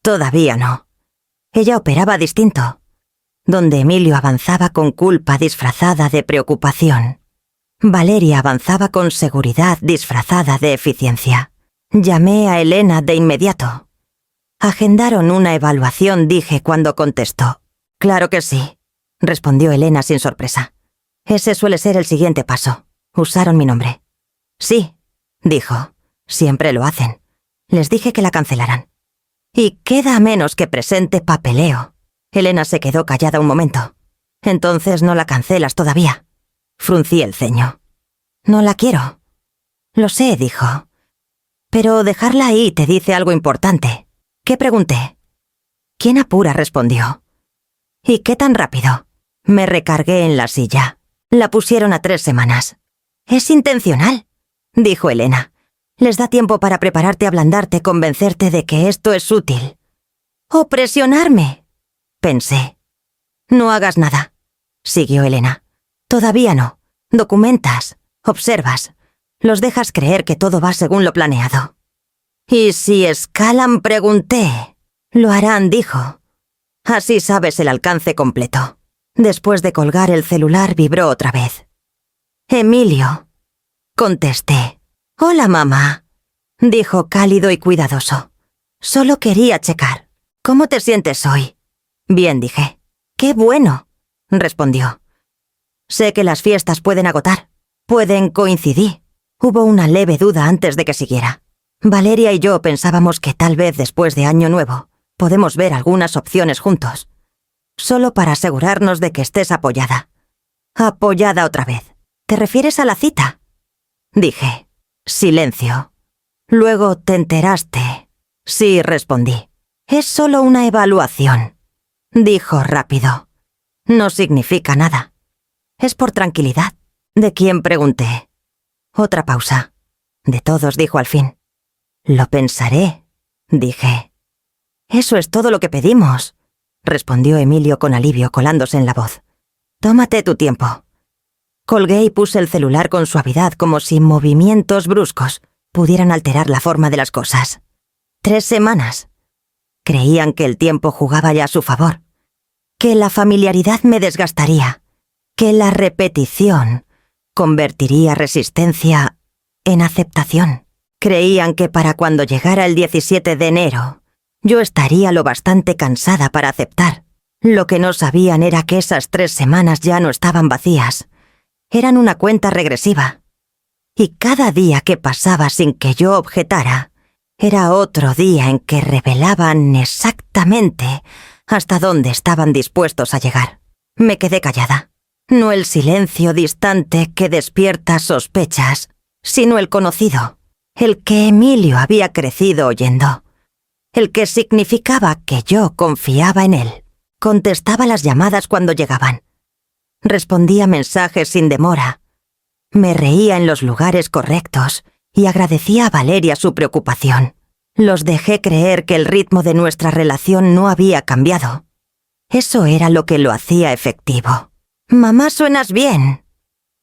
Todavía no. Ella operaba distinto. Donde Emilio avanzaba con culpa disfrazada de preocupación, Valeria avanzaba con seguridad disfrazada de eficiencia. Llamé a Elena de inmediato. Agendaron una evaluación, dije cuando contestó. Claro que sí, respondió Elena sin sorpresa. Ese suele ser el siguiente paso. Usaron mi nombre. Sí, dijo. Siempre lo hacen. Les dije que la cancelaran. Y queda menos que presente papeleo. Elena se quedó callada un momento. Entonces no la cancelas todavía. Fruncí el ceño. No la quiero. Lo sé, dijo. Pero dejarla ahí te dice algo importante. ¿Qué pregunté? ¿Quién apura?, respondió. ¿Y qué tan rápido? Me recargué en la silla. La pusieron a 3 semanas. Es intencional, dijo Elena. Les da tiempo para prepararte, ablandarte, convencerte de que esto es útil. ¡O presionarme!, pensé. No hagas nada, siguió Elena. Todavía no. Documentas, observas, los dejas creer que todo va según lo planeado. ¿Y si escalan?, pregunté. Lo harán, dijo. Así sabes el alcance completo. Después de colgar el celular vibró otra vez. Emilio, contesté. Hola, mamá, dijo cálido y cuidadoso. Solo quería checar. ¿Cómo te sientes hoy? Bien, dije. Qué bueno, respondió. Sé que las fiestas pueden agotar, pueden coincidir. Hubo una leve duda antes de que siguiera. Valeria y yo pensábamos que tal vez después de Año Nuevo podemos ver algunas opciones juntos. Solo para asegurarnos de que estés apoyada. Apoyada otra vez. ¿Te refieres a la cita? Dije. Silencio. Luego te enteraste. Sí, respondí. Es solo una evaluación. Dijo rápido. No significa nada. Es por tranquilidad. ¿De quién?, pregunté. Otra pausa. De todos, dijo al fin. Lo pensaré, dije. Eso es todo lo que pedimos, respondió Emilio con alivio, colándose en la voz. Tómate tu tiempo. Colgué y puse el celular con suavidad, como si movimientos bruscos pudieran alterar la forma de las cosas. 3 semanas. Creían que el tiempo jugaba ya a su favor, que la familiaridad me desgastaría, que la repetición convertiría resistencia en aceptación. Creían que para cuando llegara el 17 de enero, yo estaría lo bastante cansada para aceptar. Lo que no sabían era que esas 3 semanas ya no estaban vacías. Eran una cuenta regresiva. Y cada día que pasaba sin que yo objetara, era otro día en que revelaban exactamente hasta dónde estaban dispuestos a llegar. Me quedé callada. No el silencio distante que despierta sospechas, sino el conocido, el que Emilio había crecido oyendo, el que significaba que yo confiaba en él. Contestaba las llamadas cuando llegaban. Respondía mensajes sin demora. Me reía en los lugares correctos y agradecía a Valeria su preocupación. Los dejé creer que el ritmo de nuestra relación no había cambiado. Eso era lo que lo hacía efectivo. «Mamá, suenas bien»,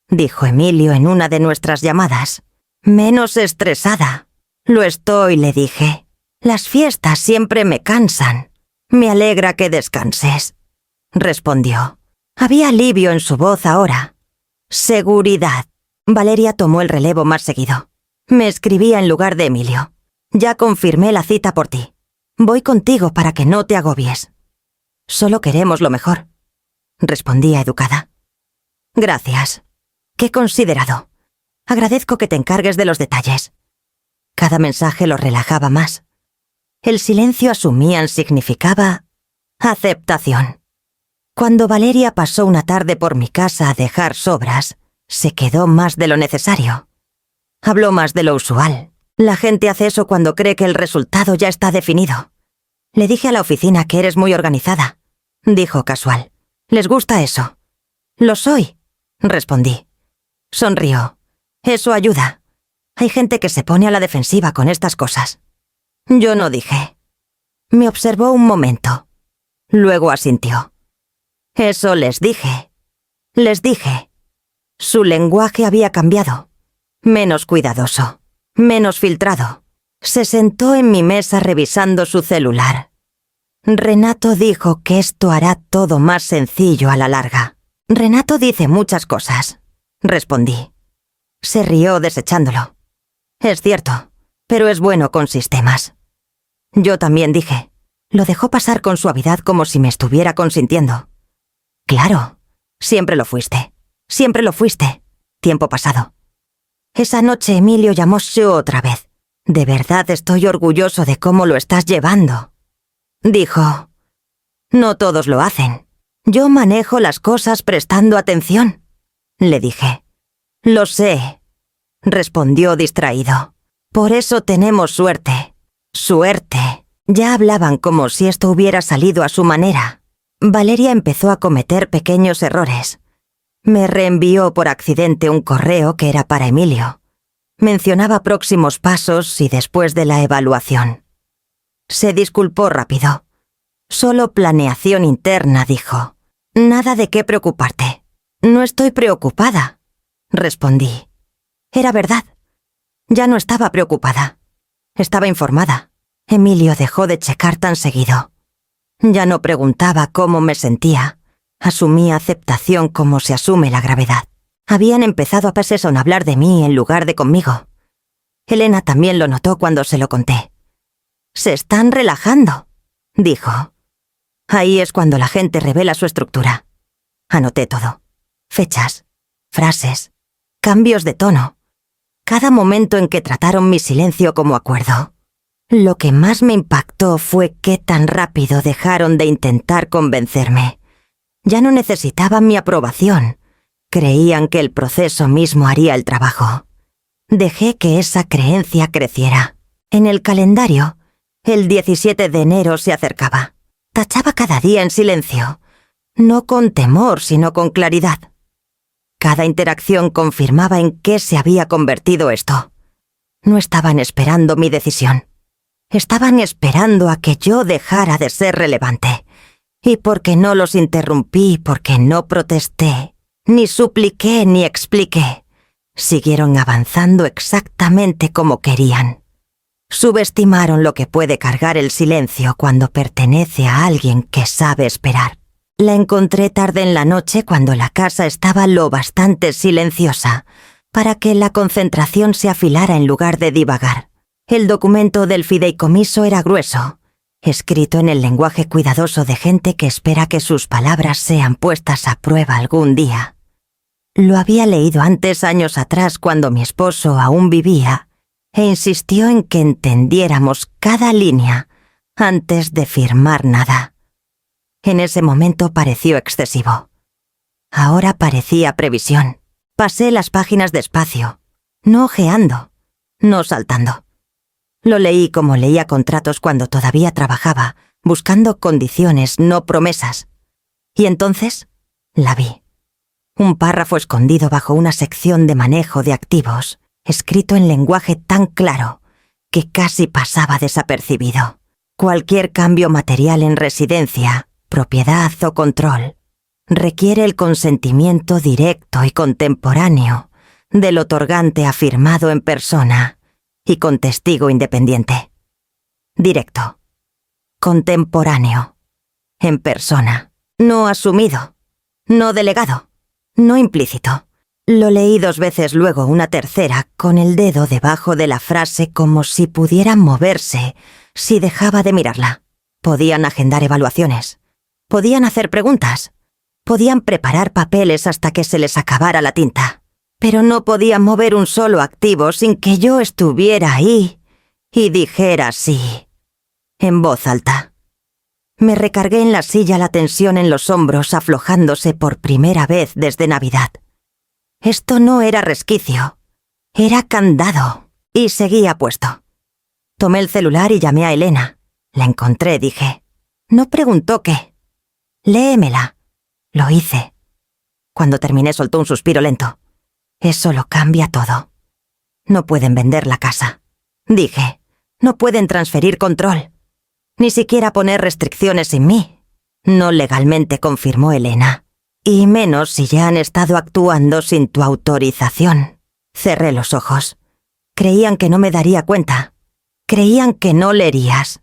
dijo Emilio en una de nuestras llamadas. «Menos estresada». «Lo estoy», le dije. «Las fiestas siempre me cansan». «Me alegra que descanses», respondió. Había alivio en su voz ahora. «Seguridad». Valeria tomó el relevo más seguido. Me escribía en lugar de Emilio. «Ya confirmé la cita por ti. Voy contigo para que no te agobies». «Solo queremos lo mejor», respondía educada. «Gracias. Qué considerado. Agradezco que te encargues de los detalles». Cada mensaje lo relajaba más. El silencio asumían significaba aceptación. Cuando Valeria pasó una tarde por mi casa a dejar sobras, se quedó más de lo necesario. Habló más de lo usual. La gente hace eso cuando cree que el resultado ya está definido. Le dije a la oficina que eres muy organizada, dijo casual. ¿Les gusta eso? Lo soy, respondí. Sonrió. Eso ayuda. Hay gente que se pone a la defensiva con estas cosas. Yo no dije. Me observó un momento. Luego asintió. Eso les dije. Les dije. Su lenguaje había cambiado. Menos cuidadoso. Menos filtrado. Se sentó en mi mesa revisando su celular. Renato dijo que esto hará todo más sencillo a la larga. Renato dice muchas cosas, respondí. Se rió desechándolo. Es cierto, pero es bueno con sistemas. Yo también dije. Lo dejó pasar con suavidad como si me estuviera consintiendo. Claro, siempre lo fuiste. Siempre lo fuiste. Tiempo pasado. Esa noche Emilio llamó Sue otra vez. De verdad estoy orgulloso de cómo lo estás llevando. Dijo. No todos lo hacen. Yo manejo las cosas prestando atención. Le dije. Lo sé, respondió distraído. Por eso tenemos suerte. Suerte. Ya hablaban como si esto hubiera salido a su manera. Valeria empezó a cometer pequeños errores. Me reenvió por accidente un correo que era para Emilio. Mencionaba próximos pasos y después de la evaluación. Se disculpó rápido. Solo planeación interna, dijo. Nada de qué preocuparte. No estoy preocupada, respondí. Era verdad. Ya no estaba preocupada. Estaba informada. Emilio dejó de checar tan seguido. Ya no preguntaba cómo me sentía. Asumía aceptación como se asume la gravedad. Habían empezado a a hablar de mí en lugar de conmigo. Elena también lo notó cuando se lo conté. «Se están relajando», dijo. Ahí es cuando la gente revela su estructura. Anoté todo. Fechas, frases, cambios de tono. Cada momento en que trataron mi silencio como acuerdo. Lo que más me impactó fue qué tan rápido dejaron de intentar convencerme. Ya no necesitaban mi aprobación. Creían que el proceso mismo haría el trabajo. Dejé que esa creencia creciera. En el calendario, el 17 de enero se acercaba. Tachaba cada día en silencio. No con temor, sino con claridad. Cada interacción confirmaba en qué se había convertido esto. No estaban esperando mi decisión. Estaban esperando a que yo dejara de ser relevante. Y porque no los interrumpí, porque no protesté, ni supliqué ni expliqué, siguieron avanzando exactamente como querían. Subestimaron lo que puede cargar el silencio cuando pertenece a alguien que sabe esperar. La encontré tarde en la noche cuando la casa estaba lo bastante silenciosa para que la concentración se afilara en lugar de divagar. El documento del fideicomiso era grueso, escrito en el lenguaje cuidadoso de gente que espera que sus palabras sean puestas a prueba algún día. Lo había leído antes, años atrás, cuando mi esposo aún vivía, e insistió en que entendiéramos cada línea antes de firmar nada. En ese momento pareció excesivo. Ahora parecía previsión. Pasé las páginas despacio, no ojeando, no saltando. Lo leí como leía contratos cuando todavía trabajaba, buscando condiciones, no promesas. Y entonces la vi. Un párrafo escondido bajo una sección de manejo de activos, escrito en lenguaje tan claro que casi pasaba desapercibido. Cualquier cambio material en residencia, propiedad o control requiere el consentimiento directo y contemporáneo del otorgante afirmado en persona y con testigo independiente. Directo. Contemporáneo. En persona. No asumido. No delegado. No implícito. Lo leí 2 veces, luego una tercera, con el dedo debajo de la frase como si pudiera moverse si dejaba de mirarla. Podían agendar evaluaciones. Podían hacer preguntas. Podían preparar papeles hasta que se les acabara la tinta. Pero no podían mover un solo activo sin que yo estuviera ahí y dijera sí, en voz alta. Me recargué en la silla, la tensión en los hombros aflojándose por primera vez desde Navidad. Esto no era resquicio, era candado, y seguía puesto. Tomé el celular y llamé a Elena. La encontré, dije. No preguntó qué. Léemela. Lo hice. Cuando terminé soltó un suspiro lento. Eso lo cambia todo. No pueden vender la casa. Dije, no pueden transferir control. Ni siquiera poner restricciones en mí. No legalmente, confirmó Elena. Y menos si ya han estado actuando sin tu autorización. Cerré los ojos. Creían que no me daría cuenta. Creían que no leerías.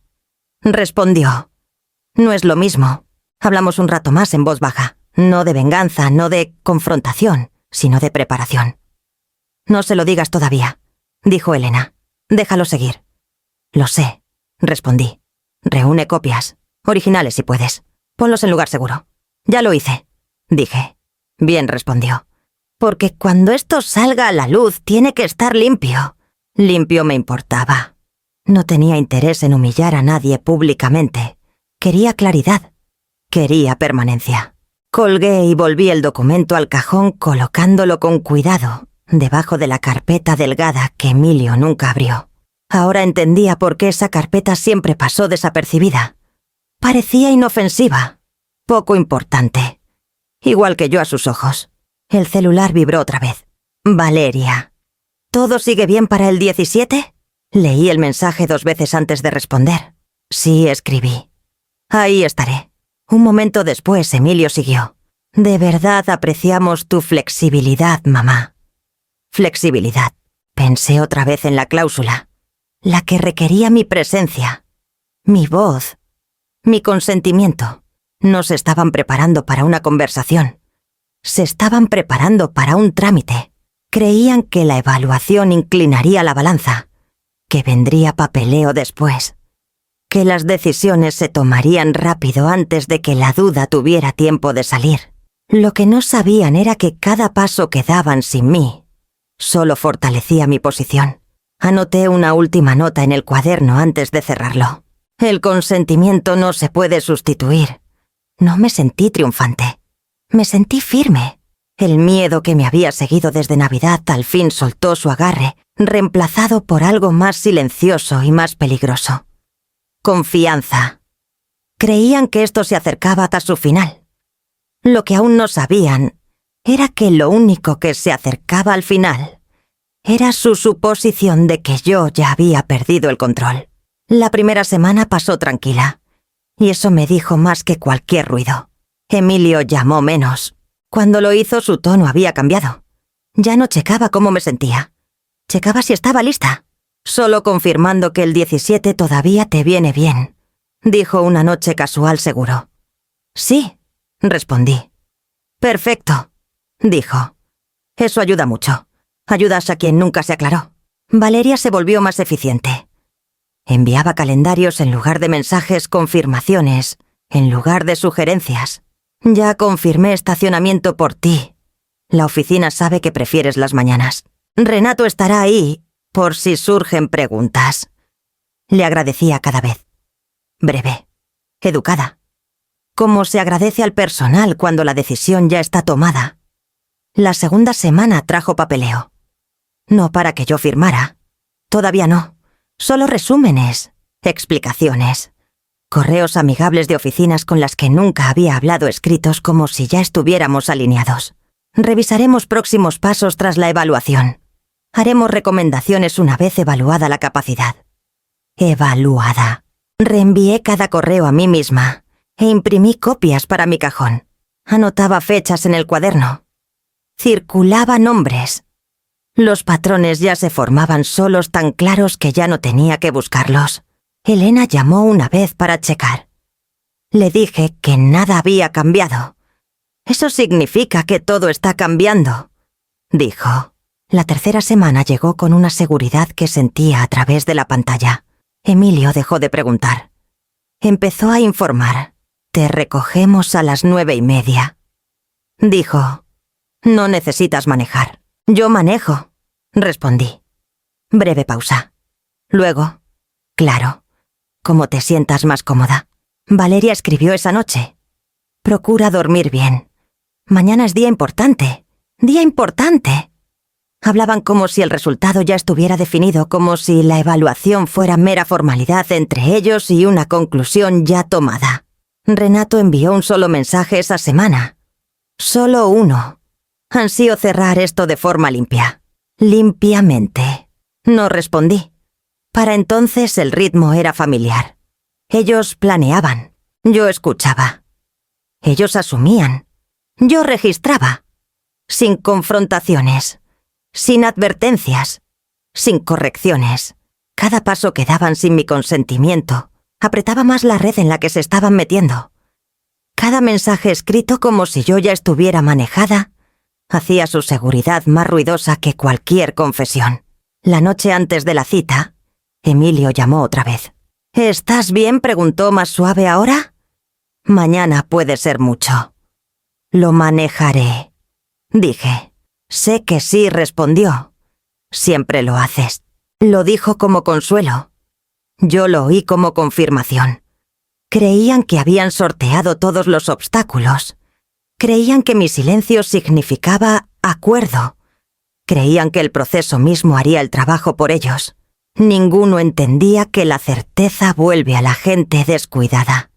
Respondió. No es lo mismo. Hablamos un rato más en voz baja. No de venganza, no de confrontación, sino de preparación. No se lo digas todavía, dijo Elena. Déjalo seguir. Lo sé, respondí. Reúne copias, originales si puedes. Ponlos en lugar seguro. Ya lo hice, dije. Bien, respondió. Porque cuando esto salga a la luz tiene que estar limpio. Limpio me importaba. No tenía interés en humillar a nadie públicamente. Quería claridad. Quería permanencia. Colgué y volví el documento al cajón colocándolo con cuidado, debajo de la carpeta delgada que Emilio nunca abrió. Ahora entendía por qué esa carpeta siempre pasó desapercibida. Parecía inofensiva, poco importante. Igual que yo a sus ojos. El celular vibró otra vez. Valeria. ¿Todo sigue bien para el 17? Leí el mensaje 2 veces antes de responder. Sí, escribí. Ahí estaré. Un momento después, Emilio siguió. De verdad apreciamos tu flexibilidad, mamá. Flexibilidad. Pensé otra vez en la cláusula. La que requería mi presencia. Mi voz. Mi consentimiento. No se estaban preparando para una conversación. Se estaban preparando para un trámite. Creían que la evaluación inclinaría la balanza. Que vendría papeleo después. Que las decisiones se tomarían rápido antes de que la duda tuviera tiempo de salir. Lo que no sabían era que cada paso que daban sin mí solo fortalecía mi posición. Anoté una última nota en el cuaderno antes de cerrarlo. El consentimiento no se puede sustituir. No me sentí triunfante. Me sentí firme. El miedo que me había seguido desde Navidad al fin soltó su agarre, reemplazado por algo más silencioso y más peligroso. Confianza. Creían que esto se acercaba hasta su final. Lo que aún no sabían era que lo único que se acercaba al final era su suposición de que yo ya había perdido el control. La primera semana pasó tranquila, y eso me dijo más que cualquier ruido. Emilio llamó menos. Cuando lo hizo, su tono había cambiado. Ya no checaba cómo me sentía. Checaba si estaba lista. Solo confirmando que el 17 todavía te viene bien, dijo una noche casual seguro. Sí, respondí. Perfecto, dijo. Eso ayuda mucho. Ayudas a quien nunca se aclaró. Valeria se volvió más eficiente. Enviaba calendarios en lugar de mensajes, confirmaciones, en lugar de sugerencias. Ya confirmé estacionamiento por ti. La oficina sabe que prefieres las mañanas. Renato estará ahí por si surgen preguntas. Le agradecía cada vez. Breve. Educada. como se agradece al personal cuando la decisión ya está tomada. La segunda semana trajo papeleo. No para que yo firmara. Todavía no. Solo resúmenes, explicaciones, correos amigables de oficinas con las que nunca había hablado escritos como si ya estuviéramos alineados. Revisaremos próximos pasos tras la evaluación. Haremos recomendaciones una vez evaluada la capacidad. Evaluada. Reenvié cada correo a mí misma e imprimí copias para mi cajón. Anotaba fechas en el cuaderno. Circulaba nombres. Los patrones ya se formaban solos, tan claros que ya no tenía que buscarlos. Elena llamó una vez para checar. Le dije que nada había cambiado. «Eso significa que todo está cambiando», dijo. La tercera semana llegó con una seguridad que sentía a través de la pantalla. Emilio dejó de preguntar. Empezó a informar. «Te recogemos a las 9:30». Dijo. «No necesitas manejar». «Yo manejo», respondí. Breve pausa. Luego, «Claro, como te sientas más cómoda». Valeria escribió esa noche. «Procura dormir bien. Mañana es día importante. ¡Día importante!». Hablaban como si el resultado ya estuviera definido, como si la evaluación fuera mera formalidad entre ellos y una conclusión ya tomada. Renato envió un solo mensaje esa semana. Solo uno. Ansío cerrar esto de forma limpia. Limpiamente. No respondí. Para entonces el ritmo era familiar. Ellos planeaban. Yo escuchaba. Ellos asumían. Yo registraba. Sin confrontaciones. Sin advertencias. Sin correcciones. Cada paso que daban sin mi consentimiento apretaba más la red en la que se estaban metiendo. Cada mensaje escrito como si yo ya estuviera manejada hacía su seguridad más ruidosa que cualquier confesión. La noche antes de la cita, Emilio llamó otra vez. «¿Estás bien?», preguntó más suave ahora. «Mañana puede ser mucho». «Lo manejaré», dije. «Sé que sí», respondió. «Siempre lo haces». Lo dijo como consuelo. Yo lo oí como confirmación. Creían que habían sorteado todos los obstáculos. Creían que mi silencio significaba acuerdo. Creían que el proceso mismo haría el trabajo por ellos. Ninguno entendía que la certeza vuelve a la gente descuidada.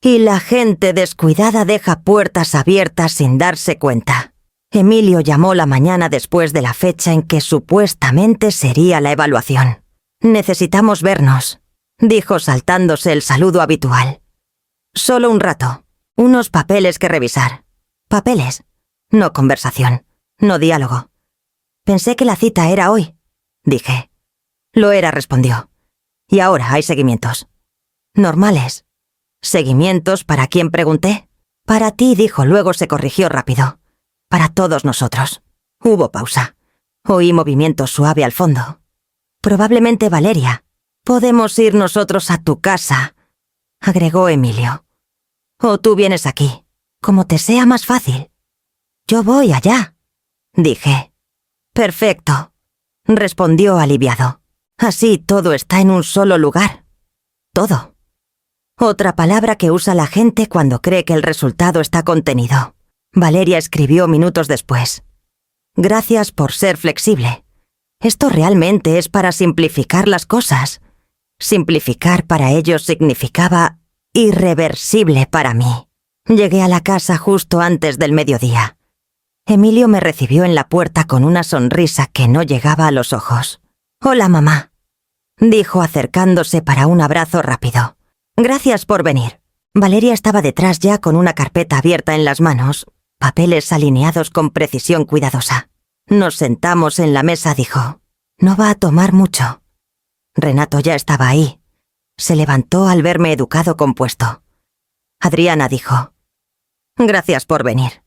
Y la gente descuidada deja puertas abiertas sin darse cuenta. Emilio llamó la mañana después de la fecha en que supuestamente sería la evaluación. «Necesitamos vernos», dijo saltándose el saludo habitual. «Solo un rato. Unos papeles que revisar». «Papeles. No conversación. No diálogo». «Pensé que la cita era hoy», dije. «Lo era», respondió. «Y ahora hay seguimientos». «Normales». «¿Seguimientos para quién?», pregunté. «Para ti», dijo, luego se corrigió rápido. «Para todos nosotros». Hubo pausa. Oí movimiento suave al fondo. «Probablemente Valeria. Podemos ir nosotros a tu casa», agregó Emilio. «O tú vienes aquí, como te sea más fácil». «Yo voy allá», dije. «Perfecto», respondió aliviado. «Así todo está en un solo lugar. Todo». Otra palabra que usa la gente cuando cree que el resultado está contenido. Valeria escribió minutos después. «Gracias por ser flexible. Esto realmente es para simplificar las cosas». Simplificar para ellos significaba irreversible para mí. Llegué a la casa justo antes del mediodía. Emilio me recibió en la puerta con una sonrisa que no llegaba a los ojos. «Hola, mamá», dijo acercándose para un abrazo rápido. «Gracias por venir». Valeria estaba detrás ya con una carpeta abierta en las manos, papeles alineados con precisión cuidadosa. Nos sentamos en la mesa, dijo. «No va a tomar mucho». Renato ya estaba ahí. Se levantó al verme educado compuesto. Adriana dijo: «Gracias por venir».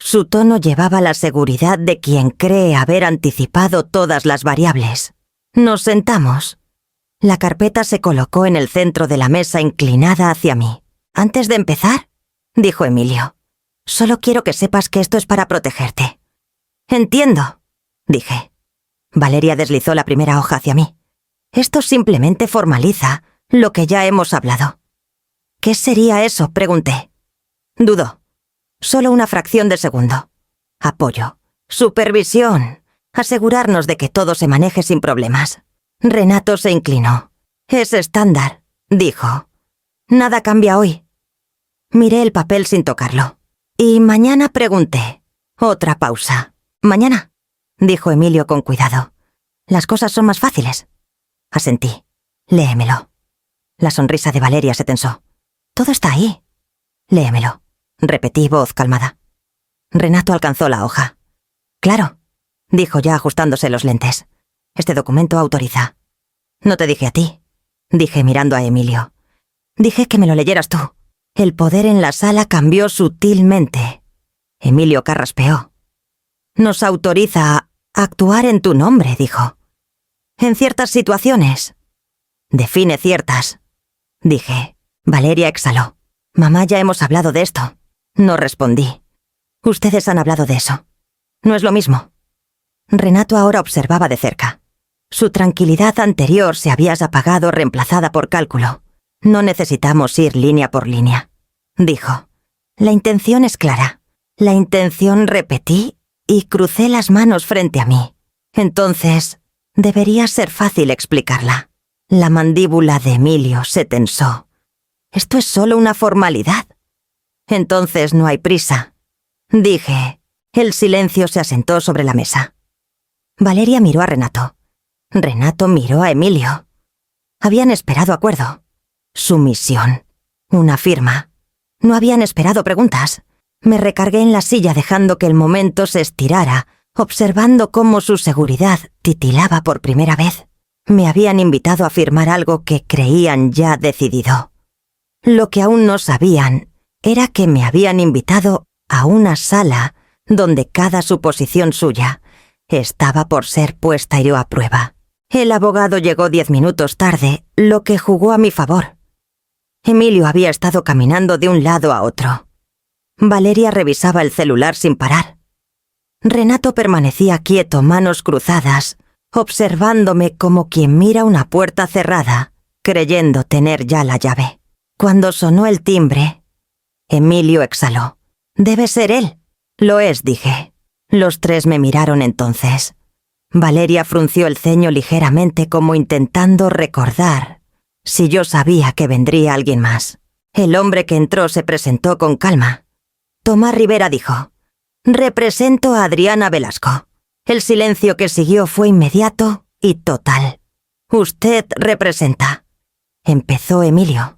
Su tono llevaba la seguridad de quien cree haber anticipado todas las variables. Nos sentamos. La carpeta se colocó en el centro de la mesa inclinada hacia mí. «Antes de empezar», dijo Emilio, «solo quiero que sepas que esto es para protegerte». «Entiendo», dije. Valeria deslizó la primera hoja hacia mí. «Esto simplemente formaliza lo que ya hemos hablado». ¿Qué sería eso?, pregunté. Dudó. Solo una fracción de segundo. Apoyo. Supervisión. Asegurarnos de que todo se maneje sin problemas. Renato se inclinó. Es estándar, dijo. Nada cambia hoy. Miré el papel sin tocarlo. Y mañana pregunté. Otra pausa. ¿Mañana?, dijo Emilio con cuidado. Las cosas son más fáciles. Asentí. Léemelo. La sonrisa de Valeria se tensó. Todo está ahí. Léemelo. Repetí, voz calmada. Renato alcanzó la hoja. Claro, dijo ya ajustándose los lentes. Este documento autoriza. No te dije a ti, dije mirando a Emilio. Dije que me lo leyeras tú. El poder en la sala cambió sutilmente. Emilio carraspeó. Nos autoriza a actuar en tu nombre, dijo. En ciertas situaciones. Define ciertas, dije. Valeria exhaló. Mamá, ya hemos hablado de esto. No respondí. Ustedes han hablado de eso. No es lo mismo. Renato ahora observaba de cerca. Su tranquilidad anterior se había apagado, reemplazada por cálculo. No necesitamos ir línea por línea, dijo. La intención es clara. La intención, repetí, y crucé las manos frente a mí. Entonces, debería ser fácil explicarla. La mandíbula de Emilio se tensó. Esto es solo una formalidad. Entonces no hay prisa, dije. El silencio se asentó sobre la mesa. Valeria miró a Renato. Renato miró a Emilio. Habían esperado acuerdo. Sumisión. Una firma. No habían esperado preguntas. Me recargué en la silla dejando que el momento se estirara, observando cómo su seguridad titilaba por primera vez. Me habían invitado a firmar algo que creían ya decidido. Lo que aún no sabían era que me habían invitado a una sala donde cada suposición suya estaba por ser puesta a prueba. El abogado llegó 10 minutos tarde, lo que jugó a mi favor. Emilio había estado caminando de un lado a otro. Valeria revisaba el celular sin parar. Renato permanecía quieto, manos cruzadas, observándome como quien mira una puerta cerrada, creyendo tener ya la llave. Cuando sonó el timbre, Emilio exhaló. Debe ser él. Lo es, dije. Los tres me miraron entonces. Valeria frunció el ceño ligeramente como intentando recordar si yo sabía que vendría alguien más. El hombre que entró se presentó con calma. Tomás Rivera dijo: «Represento a Adriana Velasco». El silencio que siguió fue inmediato y total. «Usted representa», empezó Emilio.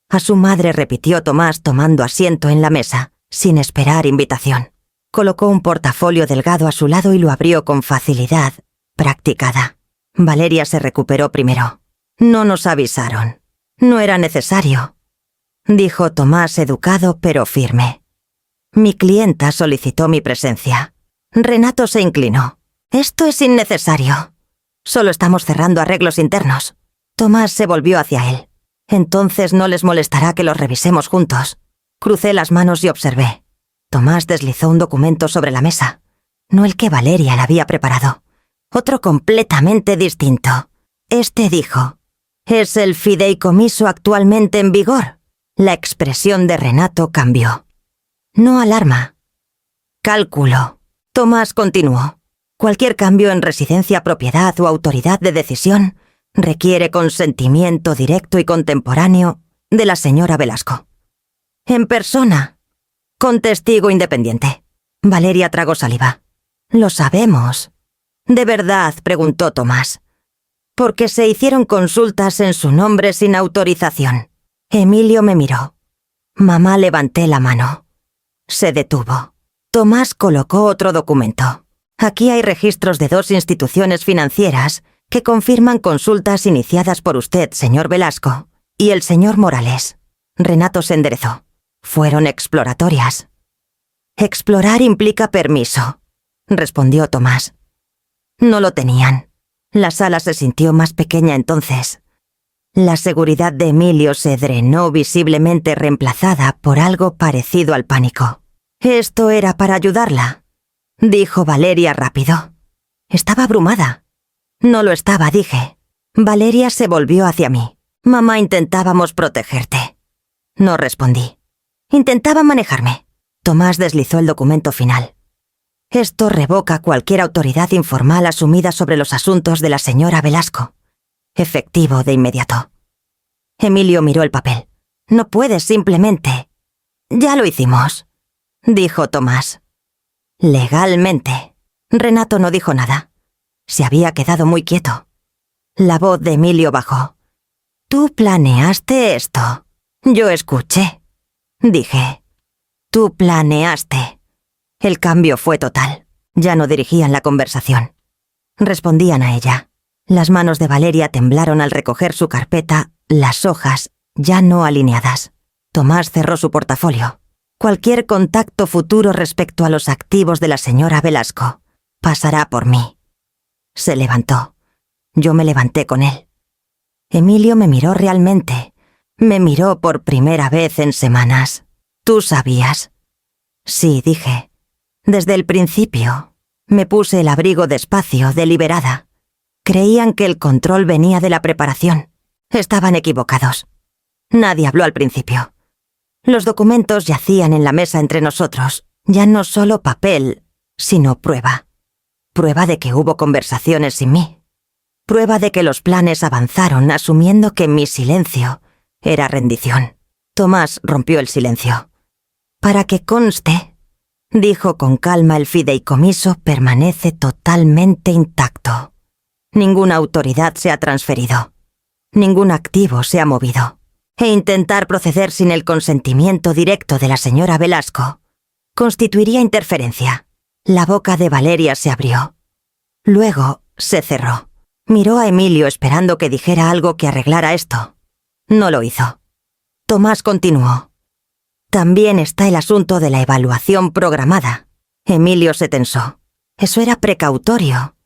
A su madre repitió Tomás tomando asiento en la mesa, sin esperar invitación. Colocó un portafolio delgado a su lado y lo abrió con facilidad, practicada. Valeria se recuperó primero. «No nos avisaron. No era necesario», dijo Tomás educado pero firme. Mi clienta solicitó mi presencia. Renato se inclinó. «Esto es innecesario. Solo estamos cerrando arreglos internos». Tomás se volvió hacia él. «Entonces no les molestará que los revisemos juntos». Crucé las manos y observé. Tomás deslizó un documento sobre la mesa. No el que Valeria le había preparado. Otro completamente distinto. Este dijo: «Es el fideicomiso actualmente en vigor». La expresión de Renato cambió. «No alarma». «Cálculo». Tomás continuó. «Cualquier cambio en residencia, propiedad o autoridad de decisión requiere consentimiento directo y contemporáneo de la señora Velasco. En persona, con testigo independiente». Valeria tragó saliva. «Lo sabemos». «¿De verdad?», preguntó Tomás. «Porque se hicieron consultas en su nombre sin autorización». Emilio me miró. Mamá levanté la mano. Se detuvo. Tomás colocó otro documento. «Aquí hay registros de 2 instituciones financieras que confirman consultas iniciadas por usted, señor Velasco, y el señor Morales». Renato se enderezó. «Fueron exploratorias». «Explorar implica permiso», respondió Tomás. No lo tenían. La sala se sintió más pequeña entonces. La seguridad de Emilio se drenó visiblemente, reemplazada por algo parecido al pánico. «Esto era para ayudarla», dijo Valeria rápido. Estaba abrumada. «No lo estaba», dije. Valeria se volvió hacia mí. «Mamá, intentábamos protegerte». No respondí. Intentaba manejarme. Tomás deslizó el documento final. Esto revoca cualquier autoridad informal asumida sobre los asuntos de la señora Velasco. Efectivo de inmediato. Emilio miró el papel. No puedes simplemente... Ya lo hicimos, dijo Tomás. Legalmente. Renato no dijo nada. Se había quedado muy quieto. La voz de Emilio bajó. Tú planeaste esto. Yo escuché. Dije. Tú planeaste. El cambio fue total. Ya no dirigían la conversación. Respondían a ella. Las manos de Valeria temblaron al recoger su carpeta, las hojas ya no alineadas. Tomás cerró su portafolio. Cualquier contacto futuro respecto a los activos de la señora Velasco pasará por mí. Se levantó. Yo me levanté con él. Emilio me miró realmente. Me miró por primera vez en semanas. ¿Tú sabías? Sí, dije. Desde el principio. Me puse el abrigo despacio, deliberada. Creían que el control venía de la preparación. Estaban equivocados. Nadie habló al principio. Los documentos yacían en la mesa entre nosotros, ya no solo papel, sino prueba. Prueba de que hubo conversaciones sin mí. Prueba de que los planes avanzaron asumiendo que mi silencio era rendición. Tomás rompió el silencio. Para que conste, dijo con calma, el fideicomiso permanece totalmente intacto. Ninguna autoridad se ha transferido. Ningún activo se ha movido. E intentar proceder sin el consentimiento directo de la señora Velasco constituiría interferencia. La boca de Valeria se abrió. Luego se cerró. Miró a Emilio esperando que dijera algo que arreglara esto. No lo hizo. Tomás continuó. También está el asunto de la evaluación programada. Emilio se tensó. Eso era precautorio.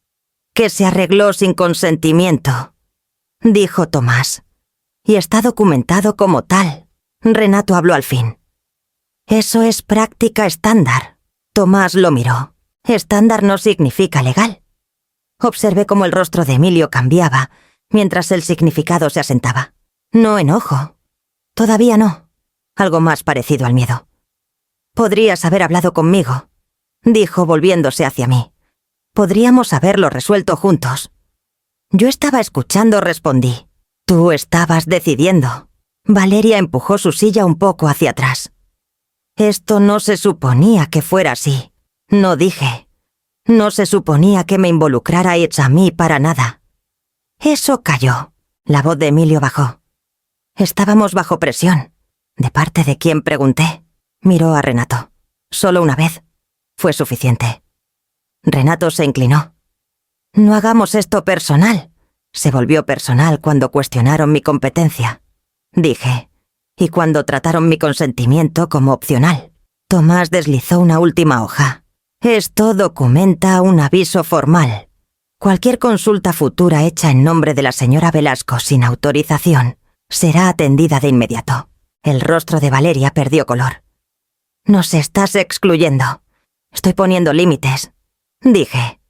Que se arregló sin consentimiento, dijo Tomás. Y está documentado como tal. Renato habló al fin. Eso es práctica estándar. Tomás lo miró. Estándar no significa legal. Observé cómo el rostro de Emilio cambiaba, mientras el significado se asentaba. No enojo. Todavía no. Algo más parecido al miedo. Podrías haber hablado conmigo, dijo volviéndose hacia mí. Podríamos haberlo resuelto juntos. Yo estaba escuchando, respondí. Tú estabas decidiendo. Valeria empujó su silla un poco hacia atrás. Esto no se suponía que fuera así. No dije. No se suponía que me involucrarais a mí para nada. Eso cayó. La voz de Emilio bajó. Estábamos bajo presión. ¿De parte de quién?, pregunté. Miró a Renato. Solo una vez. Fue suficiente. Renato se inclinó. No hagamos esto personal. Se volvió personal cuando cuestionaron mi competencia, dije, y cuando trataron mi consentimiento como opcional. Tomás deslizó una última hoja. Esto documenta un aviso formal. Cualquier consulta futura hecha en nombre de la señora Velasco sin autorización será atendida de inmediato. El rostro de Valeria perdió color. Nos estás excluyendo. Estoy poniendo límites, dije.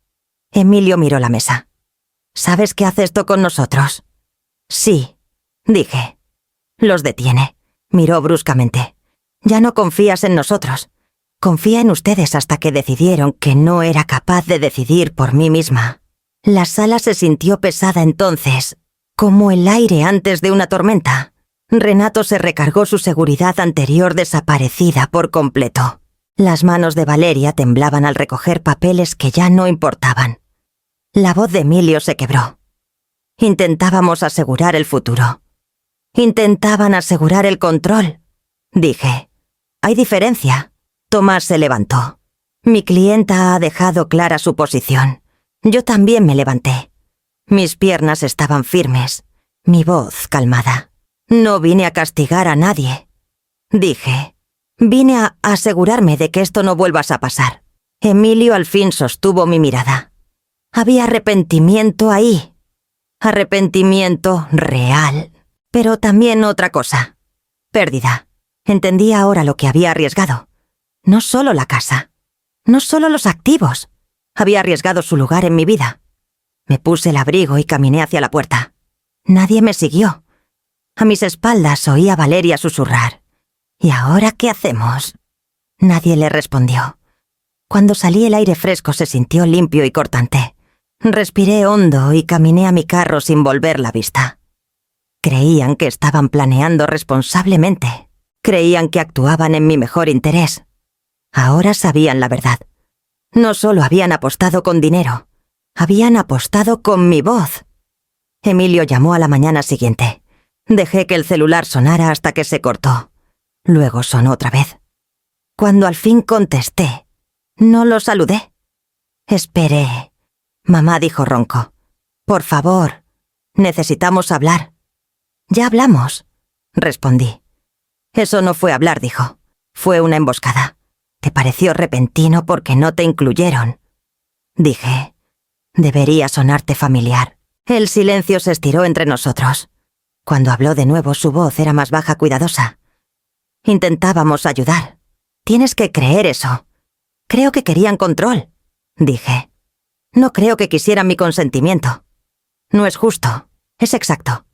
Emilio miró la mesa. ¿Sabes qué hace esto con nosotros? Sí, dije. Los detiene. Miró bruscamente. Ya no confías en nosotros. Confía en ustedes hasta que decidieron que no era capaz de decidir por mí misma. La sala se sintió pesada entonces, como el aire antes de una tormenta. Renato se recargó su seguridad anterior desaparecida por completo. Las manos de Valeria temblaban al recoger papeles que ya no importaban. La voz de Emilio se quebró. Intentábamos asegurar el futuro. Intentaban asegurar el control, dije. Hay diferencia. Tomás se levantó. Mi clienta ha dejado clara su posición. Yo también me levanté. Mis piernas estaban firmes, mi voz calmada. No vine a castigar a nadie, dije. Vine a asegurarme de que esto no vuelva a pasar. Emilio al fin sostuvo mi mirada. Había arrepentimiento ahí. Arrepentimiento real. Pero también otra cosa. Pérdida. Entendía ahora lo que había arriesgado. No solo la casa. No solo los activos. Había arriesgado su lugar en mi vida. Me puse el abrigo y caminé hacia la puerta. Nadie me siguió. A mis espaldas oía a Valeria susurrar. ¿Y ahora qué hacemos? Nadie le respondió. Cuando salí el aire fresco se sintió limpio y cortante. Respiré hondo y caminé a mi carro sin volver la vista. Creían que estaban planeando responsablemente. Creían que actuaban en mi mejor interés. Ahora sabían la verdad. No solo habían apostado con dinero, habían apostado con mi voz. Emilio llamó a la mañana siguiente. Dejé que el celular sonara hasta que se cortó. Luego sonó otra vez. Cuando al fin contesté, no lo saludé. Esperé. Mamá dijo ronco. Por favor, necesitamos hablar. Ya hablamos, respondí. Eso no fue hablar, dijo. Fue una emboscada. Te pareció repentino porque no te incluyeron. Dije, debería sonarte familiar. El silencio se estiró entre nosotros. Cuando habló de nuevo, su voz era más baja, cuidadosa. Intentábamos ayudar. Tienes que creer eso. Creo que querían control, dije. No creo que quisieran mi consentimiento. No es justo, es exacto,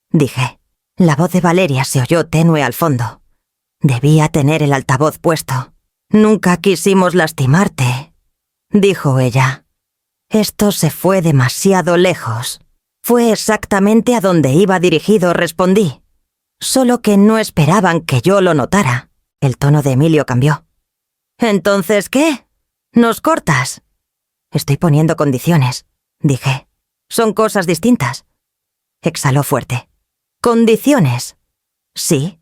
dije. La voz de Valeria se oyó tenue al fondo. Debía tener el altavoz puesto. Nunca quisimos lastimarte, dijo ella. Esto se fue demasiado lejos. Fue exactamente a donde iba dirigido, respondí. Solo que no esperaban que yo lo notara. El tono de Emilio cambió. ¿Entonces qué? ¿Nos cortas? Estoy poniendo condiciones, dije. Son cosas distintas. Exhaló fuerte. ¿Condiciones? Sí,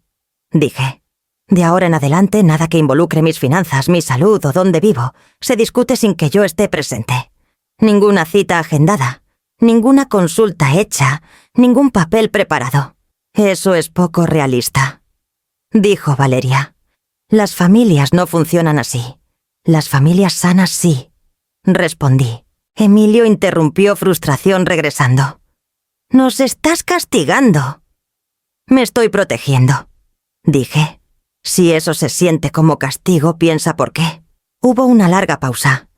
dije. De ahora en adelante, nada que involucre mis finanzas, mi salud o dónde vivo, se discute sin que yo esté presente. Ninguna cita agendada, ninguna consulta hecha, ningún papel preparado. Eso es poco realista, dijo Valeria. Las familias no funcionan así. Las familias sanas sí, respondí. Emilio interrumpió, frustración regresando. Nos estás castigando. Me estoy protegiendo, dije. Si eso se siente como castigo, piensa por qué. Hubo una larga pausa.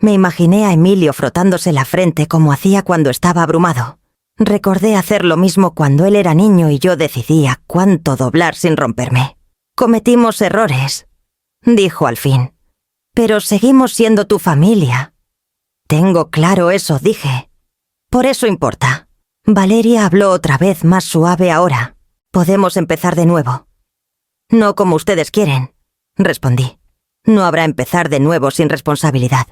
Me imaginé a Emilio frotándose la frente como hacía cuando estaba abrumado. Recordé hacer lo mismo cuando él era niño y yo decidía cuánto doblar sin romperme. Cometimos errores, dijo al fin. Pero seguimos siendo tu familia. Tengo claro eso, dije. Por eso importa. Valeria habló otra vez más suave ahora. Podemos empezar de nuevo. No como ustedes quieren, respondí. No habrá empezar de nuevo sin responsabilidad.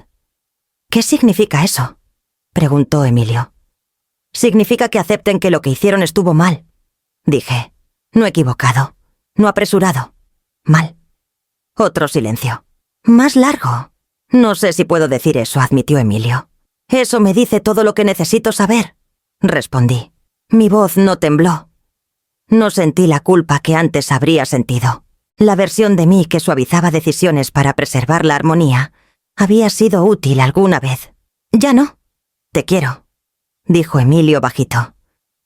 ¿Qué significa eso?, preguntó Emilio. Significa que acepten que lo que hicieron estuvo mal, dije. No equivocado, no apresurado, mal. Otro silencio. Más largo. No sé si puedo decir eso, admitió Emilio. Eso me dice todo lo que necesito saber, respondí. Mi voz no tembló. No sentí la culpa que antes habría sentido. La versión de mí que suavizaba decisiones para preservar la armonía había sido útil alguna vez. Ya no. Te quiero, dijo Emilio bajito.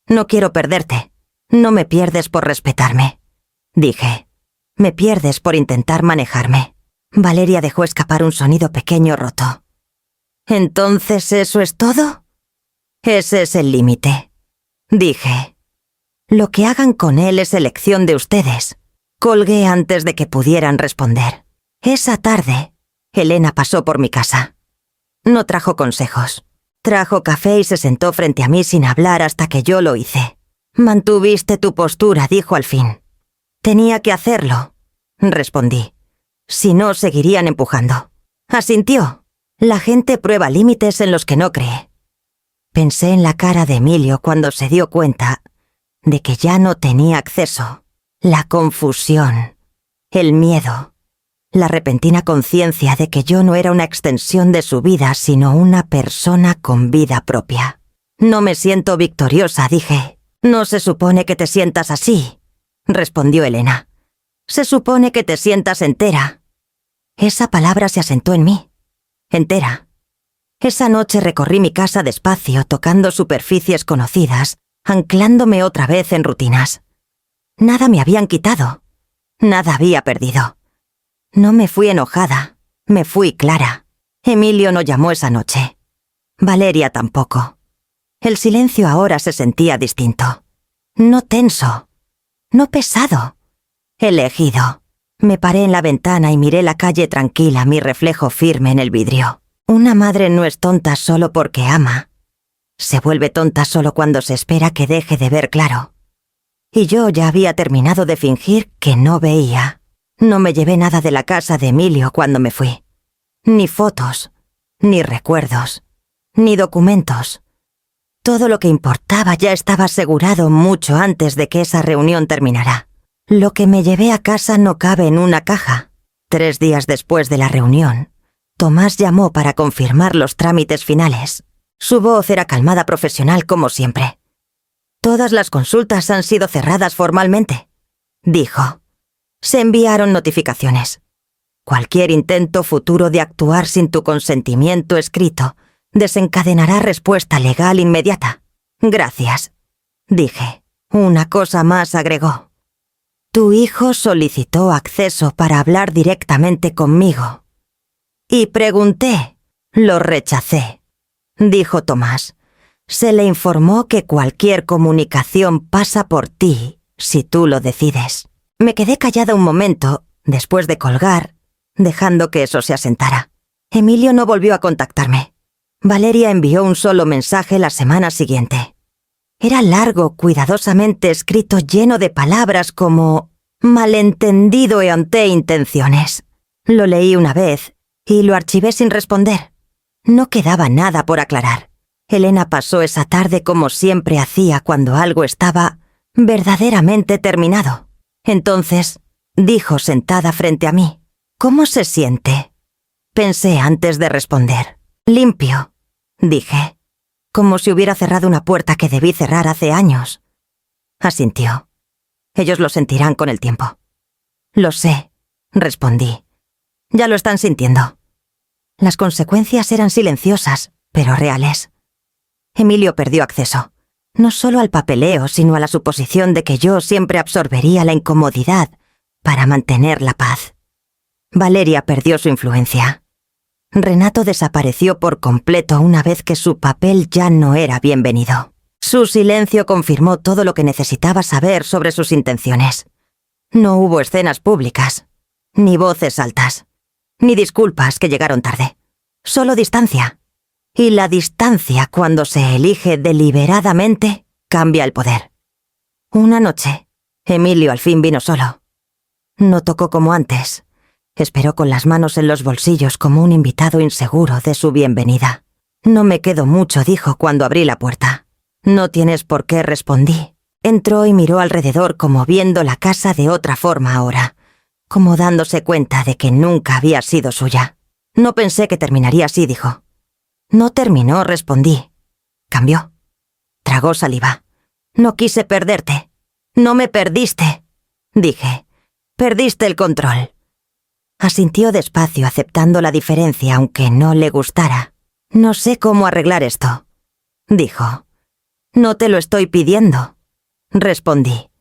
No quiero perderte. No me pierdes por respetarme, dije. Me pierdes por intentar manejarme. Valeria dejó escapar un sonido pequeño roto. ¿Entonces eso es todo? Ese es el límite, dije. Lo que hagan con él es elección de ustedes. Colgué antes de que pudieran responder. Esa tarde, Elena pasó por mi casa. No trajo consejos. Trajo café y se sentó frente a mí sin hablar hasta que yo lo hice. Mantuviste tu postura, dijo al fin. Tenía que hacerlo, respondí. Si no, seguirían empujando. Asintió. La gente prueba límites en los que no cree. Pensé en la cara de Emilio cuando se dio cuenta de que ya no tenía acceso. La confusión, el miedo, la repentina conciencia de que yo no era una extensión de su vida, sino una persona con vida propia. No me siento victoriosa, dije. No se supone que te sientas así, respondió Elena. Se supone que te sientas entera. Esa palabra se asentó en mí. Entera. Esa noche recorrí mi casa despacio, tocando superficies conocidas, anclándome otra vez en rutinas. Nada me habían quitado. Nada había perdido. No me fui enojada, me fui clara. Emilio no llamó esa noche. Valeria tampoco. El silencio ahora se sentía distinto. No tenso. No pesado. Elegido. Me paré en la ventana y miré la calle tranquila, mi reflejo firme en el vidrio. Una madre no es tonta solo porque ama. Se vuelve tonta solo cuando se espera que deje de ver claro. Y yo ya había terminado de fingir que no veía. No me llevé nada de la casa de Emilio cuando me fui. Ni fotos, ni recuerdos, ni documentos. Todo lo que importaba ya estaba asegurado mucho antes de que esa reunión terminara. Lo que me llevé a casa no cabe en una caja. 3 días después de la reunión, Tomás llamó para confirmar los trámites finales. Su voz era calmada, profesional como siempre. «Todas las consultas han sido cerradas formalmente», dijo. «Se enviaron notificaciones. Cualquier intento futuro de actuar sin tu consentimiento escrito desencadenará respuesta legal inmediata». «Gracias», dije. Una cosa más agregó. «Tu hijo solicitó acceso para hablar directamente conmigo. Y pregunté. Lo rechacé», dijo Tomás. «Se le informó que cualquier comunicación pasa por ti, si tú lo decides». Me quedé callada un momento, después de colgar, dejando que eso se asentara. Emilio no volvió a contactarme. Valeria envió un solo mensaje la semana siguiente. Era largo, cuidadosamente escrito, lleno de palabras como «malentendido e ante intenciones». Lo leí una vez y lo archivé sin responder. No quedaba nada por aclarar. Elena pasó esa tarde como siempre hacía cuando algo estaba verdaderamente terminado. Entonces, dijo sentada frente a mí. «¿Cómo se siente?». Pensé antes de responder. «Limpio», dije, como si hubiera cerrado una puerta que debí cerrar hace años. Asintió. «Ellos lo sentirán con el tiempo». «Lo sé», respondí. «Ya lo están sintiendo». Las consecuencias eran silenciosas, pero reales. Emilio perdió acceso, no solo al papeleo, sino a la suposición de que yo siempre absorbería la incomodidad para mantener la paz. Valeria perdió su influencia. Renato desapareció por completo una vez que su papel ya no era bienvenido. Su silencio confirmó todo lo que necesitaba saber sobre sus intenciones. No hubo escenas públicas, ni voces altas, ni disculpas que llegaron tarde. Solo distancia. Y la distancia, cuando se elige deliberadamente, cambia el poder. Una noche, Emilio al fin vino solo. No tocó como antes. Esperó con las manos en los bolsillos como un invitado inseguro de su bienvenida. «No me quedo mucho», dijo cuando abrí la puerta. «No tienes por qué», respondí. Entró y miró alrededor como viendo la casa de otra forma ahora, como dándose cuenta de que nunca había sido suya. «No pensé que terminaría así», dijo. «No terminó», respondí. Cambió. Tragó saliva. «No quise perderte». «No me perdiste», dije. «Perdiste el control». Asintió despacio, aceptando la diferencia, aunque no le gustara. «No sé cómo arreglar esto», dijo. «No te lo estoy pidiendo», respondí.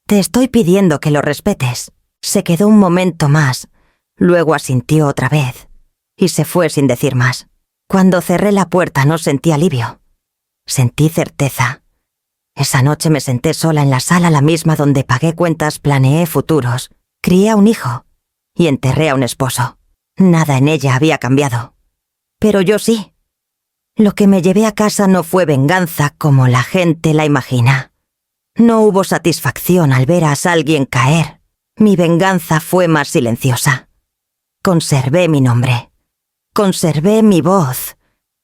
«Te estoy pidiendo que lo respetes». Se quedó un momento más, luego asintió otra vez, y se fue sin decir más. Cuando cerré la puerta no sentí alivio. Sentí certeza. Esa noche me senté sola en la sala, la misma donde pagué cuentas, planeé futuros, crié a un hijo y enterré a un esposo. Nada en ella había cambiado. Pero yo sí. Lo que me llevé a casa no fue venganza como la gente la imagina. No hubo satisfacción al ver a alguien caer. Mi venganza fue más silenciosa. Conservé mi nombre. Conservé mi voz.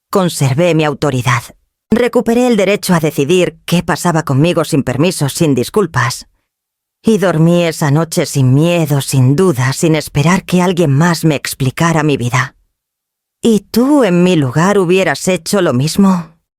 Conservé mi autoridad. Recuperé el derecho a decidir qué pasaba conmigo sin permisos, sin disculpas. Y dormí esa noche sin miedo, sin duda, sin esperar que alguien más me explicara mi vida. ¿Y tú en mi lugar hubieras hecho lo mismo?